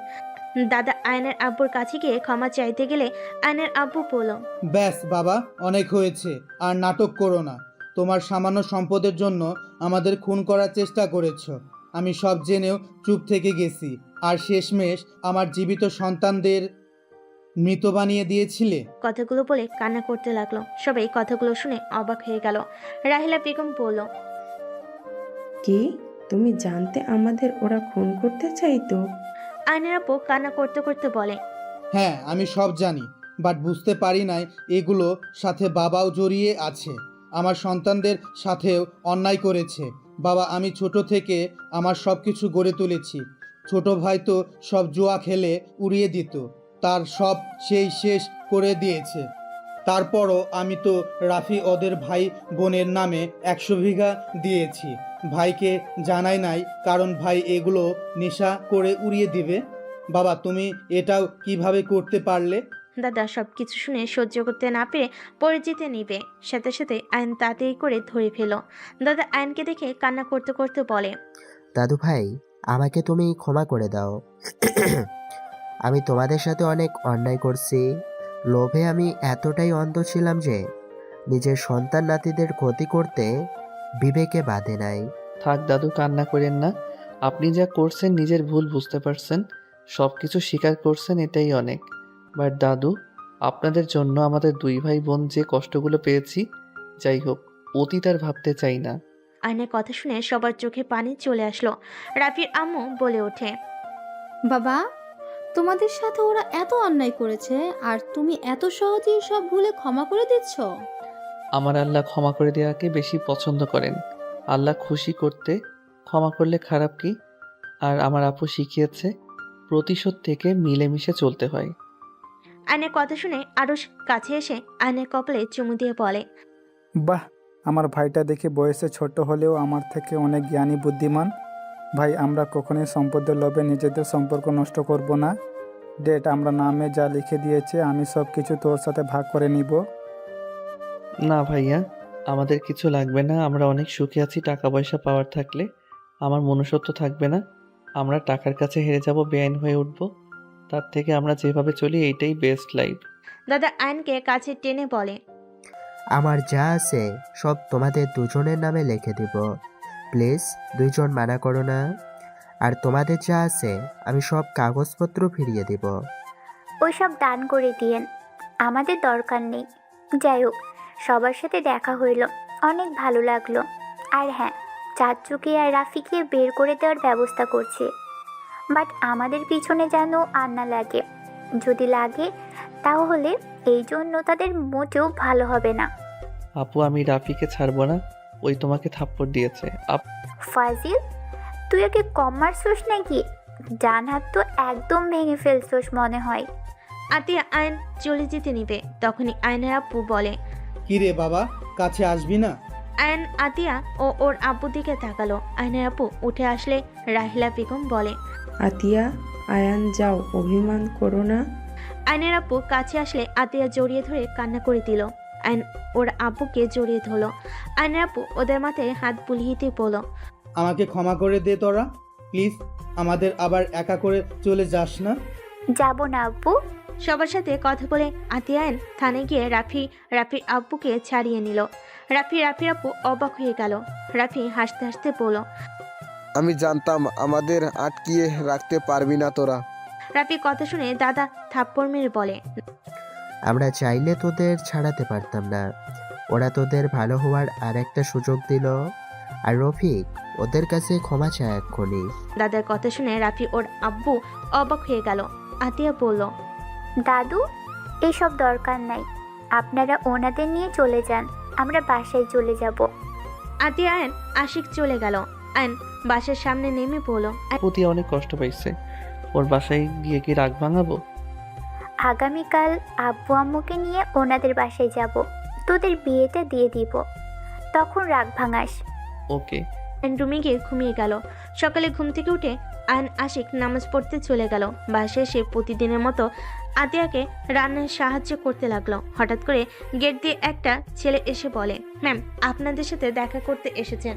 দাদা আয়নের আব্বুর কাছে গিয়ে ক্ষমা চাইতে গেলে আয়নের আব্বু বলল, ব্যাস বাবা, অনেক হয়েছে, আর নাটক করো না। তোমার সামান্য সম্পদের জন্য আমাদের খুন করার চেষ্টা করেছ। আমি সব জেনেও চুপ থেকে গেছি, আর শেষমেশ আমার জীবিত সন্তানদের মৃত বানিয়ে দিয়েছিলে। কথাগুলো বলে কান্না করতে লাগলো। সবাই কথাগুলো শুনে অবাক হয়ে গেল। রাহিলা বেগম বলল, কি তুমি জানতে আমাদের ওরা খুন করতে চাইতো? আয়নের আব্বু কান্না করতে করতে বলে, হ্যাঁ, আমি সব জানি, বাট বুঝতে পারি নাই এগুলো সাথে বাবাও জড়িয়ে আছে। আমার সন্তানদের সাথেও অন্যায় করেছে। বাবা, আমি ছোট থেকে আমার সব কিছু গড়ে তুলেছি। ছোট ভাই তো সব জুয়া খেলে উড়িয়ে দিত, তার সব সেই শেষ করে দিয়েছে। তারপরও আমি তো রাফি ওদের ভাই বোনের নামে 100 বিঘা দিয়েছি। ভাইকে জানাই নাই, কারণ ভাই এগুলো নেশা করে উড়িয়ে দিবে। বাবা, তুমি এটাও কিভাবে করতে পারলে? দাদা সবকিছু শুনে সহ্য করতে না পেরে পড়ে যেতে নিবে। সাথে সাথে আয়ন তাড়াতাড়ি করে ধরে ফেলো। দাদা আয়নকে দেখে কান্না করতে করতে বলে, দাদু ভাই, আমাকে তুমি ক্ষমা করে দাও। আমি তোমাদের সাথে অনেক অন্যায় করছি। লোভে আমি এতটাই অন্ধ ছিলাম যে নিজের সন্তান নাতিদের ক্ষতি করতে বিবেকে বাধে নাই। থাক দাদু, কান্না করেন না। আপনি যা করছেন নিজের ভুল বুঝতে পারছেন, সব কিছু স্বীকার করছেন, এটাই অনেক। বাট দাদু, আপনাদের জন্য আমাদের 2 ভাই বোন যে কষ্টগুলো পেয়েছি, যাই হোক, অতীত আর ভাবতে চাই না। আয়নের কথা শুনে সবার চোখে পানি চলে আসলো। রাফির আম্মু বলে ওঠে, বাবা, তোমাদের সাথে ওরা এত অন্যায় করেছে আর তুমি এত সহজেই সব ভুলে ক্ষমা করে দিচ্ছ? আমার আল্লাহ ক্ষমা করে দেওয়াকে বেশি পছন্দ করেন। আল্লাহ খুশি করতে ক্ষমা করলে খারাপ কি? আর আমার আপু শিখিয়েছে প্রতিশোধ থেকে মিলেমিশে চলতে হয়। আয়নের কথা শুনে আরুষ কাছে এসে আয়নের কপালে চুমু দিয়ে বলে, বাহ, আমার ভাইটা দেখে বয়সে ছোট হলেও আমার থেকে অনেক জ্ঞানী বুদ্ধিমান। ভাই, আমরা কখনোই সম্পদের লোভে নিজেদের সম্পর্ক নষ্ট করব না। ডেট, আমরা নামে যা লিখে দিয়েছে আমি সব কিছু তোর সাথে ভাগ করে নিব। না ভাইয়া, আমাদের কিছু লাগবে না। আমরা অনেক সুখে আছি। টাকা পয়সা পাওয়ার থাকলে আমার মনুষ্যত্ব থাকবে না। আমরা টাকার কাছে হেরে যাব, বেআইন হয়ে উঠব। তার থেকে আমরা যেভাবে চলি এইটাই বেস্ট লাইফ। দাদা আয়নকে কাছে টেনে বলে, আমার যা আছে সব তোমাদের দুজনের নামে লিখে দিব। প্লিজ, 2 জন মানা করো না। আর তোমাদের যা আছে আমি সব কাগজপত্র ফিরিয়ে দিব। ওইসব দান করে দিয়েন, আমাদের দরকার নেই। যাই হোক, সবার সাথে দেখা হইল, অনেক ভালো লাগলো। আর হ্যাঁ, চাচুকে আর রাফিকে বের করে দেওয়ার ব্যবস্থা করছে। বাট আমাদের পিছনে যেন আর না লাগে। যদি লাগে তাহলে এই জন্য তাদের মোটেও ভালো হবে না। আপু, আমি রাফিকে ছাড়বো না। ওই তোমাকে থাপ্পড় দিয়েছে। ফাজিল, তুই ওকে কমার্সোস নাকি? ডান হাত তো একদম ভেঙে ফেলছোস মনে হয়। আতিয়া আয়ন চলে যেতে নিবে, তখনই আয়নের আব্বু বলে, কি রে বাবা, কাছে আসবি না? আয়ন আতিয়া ও ওর আব্বু দিকে তাকালো। আয়নের আব্বু উঠে আসলে রাহিলা বেগম বলে, আতিয়া, আয়ান যাও, অভিমান করো না। আয়নের আব্বু কাছে আসলে আতিয়া জড়িয়ে ধরে কান্না করে দিল। আয়ন ওর আব্বুকে জড়িয়ে ধরলো। আয়নের আব্বু ওদের মাথায় হাত বুলিয়ে দিয়ে বলল, আমাকে ক্ষমা করে দে তোরা, প্লিজ। আমাদের আবার একা করে চলে যাস না। যাব না আব্বু। সবার সাথে কথা বলে আতিয়া আয়ন থানায় গিয়ে রাফির আব্বুকে ছাড়িয়ে নিল। রাফির আব্বু অবাক হয়ে গেল। রাফি হাসতে হাসতে বলল, আমি জানতাম আমাদের আটকিয়ে রাখতে পারবি না তোরা। রাফি কথা শুনে দাদা থাপ্পড় মেরে বলে, আমরা চাইলে তোদের ছাড়াতে পারতাম না। ওরা তোদের ভালো হওয়ার আর একটা সুযোগ দিল। আর রফিক, ওদের কাছে ক্ষমা চায় এক্ষুনি। দাদার কথা শুনে রাফি ওর আব্বু অবাক হয়ে গেল। আতিয়া বলল, দাদু, এসব দরকার নাই। আপনারা ওনাদের নিয়ে চলে যান, আমরা বাসায় চলে যাব। আতিয়া আয়ন আশিক চলে গেল। আয়ন বাসার সামনে নেমে পড়ল। প্রতি অনেক কষ্ট পাইছে, ওর বাসায় গিয়ে কি রাগ ভাঙাবো? আগামীকাল আব্বু আম্মুকে নিয়ে ওনাদের বাসায় যাব, তোদের বিয়েটা দিয়ে দিব, তখন রাগ ভাঙাস। ওকে। আয়ন রুমে গিয়ে ঘুমিয়ে গেল। সকালে ঘুম থেকে উঠে আয়ন আশিক নামাজ পড়তে চলে গেল। বাসায় সে প্রতিদিনের মতো আতিয়াকে রান্নায় সাহায্য করতে লাগলো। হঠাৎ করে গেট দিয়ে একটা ছেলে এসে বলে, ম্যাম আপনাদের সাথে দেখা করতে এসেছেন।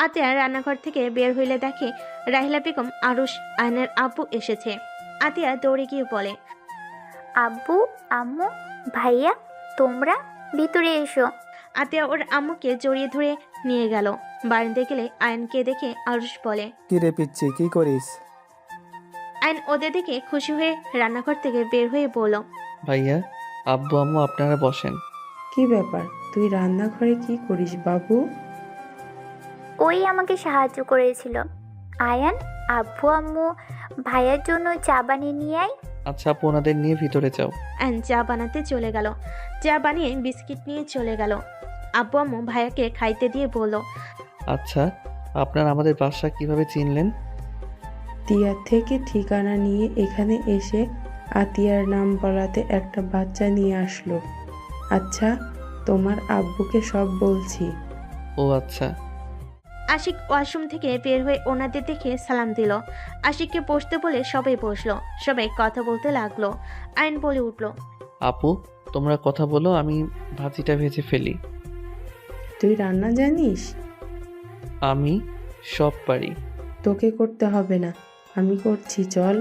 আতিয়া রান্নাঘর থেকে বের হইলে দেখে রাহিলা বেগম আরুষ আয়নের আব্বু এসেছে। আতিয়া দৌড়ে গিয়ে বলে, আব্বু আম্মু ভাইয়া তোমরা ভিতরে এসো। আতিয়া ওর আম্মুকে জড়িয়ে ধরে নিয়ে গেল। বারান্দায় গেলে আয়নকে দেখে আরুষ বলে, কি রে পিচ্ছি, কি করিস? আয়ন ওদের দেখে খুশি হয়ে রান্নাঘর থেকে বের হয়ে বলল, ভাইয়া আব্বু আম্মু আপনারা বসেন। কি ব্যাপার, তুই রান্নাঘরে কি করিস বাবু? ওই আমাকে সাহায্য করেছিল। আয়ান আব্বু আম্মু ভাইয়ার জন্য চা বানিয়ে নিয়ে আয়। আচ্ছা আপু, ওনাদের নিয়ে ভিতরে যাও। আয়ন চা বানাতে চলে গেল। চা বানিয়ে বিস্কিট নিয়ে চলে গেল। আব্বু আম্মু ভাইয়াকে খাইতে দিয়ে বলল, আচ্ছা আপনারা আমাদের বাসা কিভাবে চিনলেন? টিয়ার থেকে ঠিকানা নিয়ে এখানে এসে আতিয়ার নাম বলাতে একটা বাচ্চা নিয়ে আসলো। আচ্ছা তোমার আব্বুকে সব বলছি। ও আচ্ছা। আশিক ওয়াশরুম থেকে বের হয়ে ওনাদের দেখে সালাম দিল। আশিককে বসতে বলে সবাই বসলো। সবাই কথা বলতে লাগলো। আয়ন বলে উঠল, আপু তোমরা কথা বলো, আমি ভাজিটা ভেজে ফেলি। তুই রান্না জানিস? আমি সব পারি। তোকে করতে হবে না, আমি করছি, চল।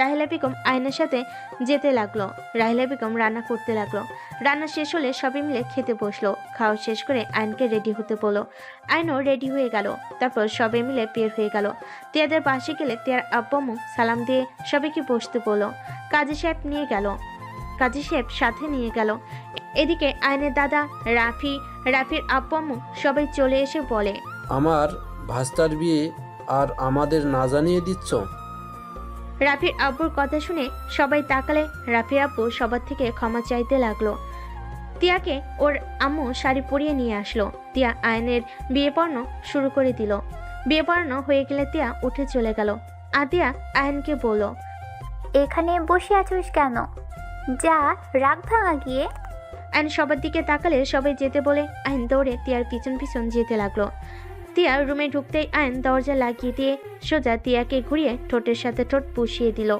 রাহিলা বেগম আয়নের সাথে যেতে লাগলো। রাহিলা বেগম রান্না করতে লাগলো। রান্না শেষ হলে সবাই মিলে খেতে বসলো। খাওয়া শেষ করে আয়নকে রেডি হতে বললো। আয়নও রেডি হয়ে গেল। তারপর সবাই মিলে বের হয়ে গেল। তিয়াদের পাশে গেলে তিয়ার আব্বু আম্মু সালাম দিয়ে সবাইকে বসতে বললো। কাজী সাহেব সাথে নিয়ে গেল। এদিকে আয়নের দাদা রাফির আব্বু আম্মু সবাই চলে এসে বলে, আমার ভাস্তার বিয়ে আর আমাদের না জানিয়ে দিচ্ছ? রাফির আব্বুর কথা শুনে সবাই তাকালে। রাফির আব্বু সবার থেকে ক্ষমা চাইতে লাগলো। তিয়াকে ওর আম্মু শাড়ি পরিয়ে নিয়ে আসলো। তিয়া আয়নের বিয়ে পড়ানো শুরু করে দিল। বিয়ে পড়ানো হয়ে গেলে তিয়া উঠে চলে গেল। আতিয়া আয়নকে বলল, এখানে বসে আছিস কেন? যা রাগ ভাঙা গিয়ে। আয়ন সবার দিকে তাকালে সবাই যেতে বলে আয়ন দৌড়ে তিয়ার পিছন পিছন যেতে লাগলো। তিয়া রুমে ঢুকতেই আয়ন দরজা লাগিয়ে দিয়ে সোজা তিয়াকে ঘুরিয়ে ঠোঁটের সাথে ঠোঁট পুষিয়ে দিল।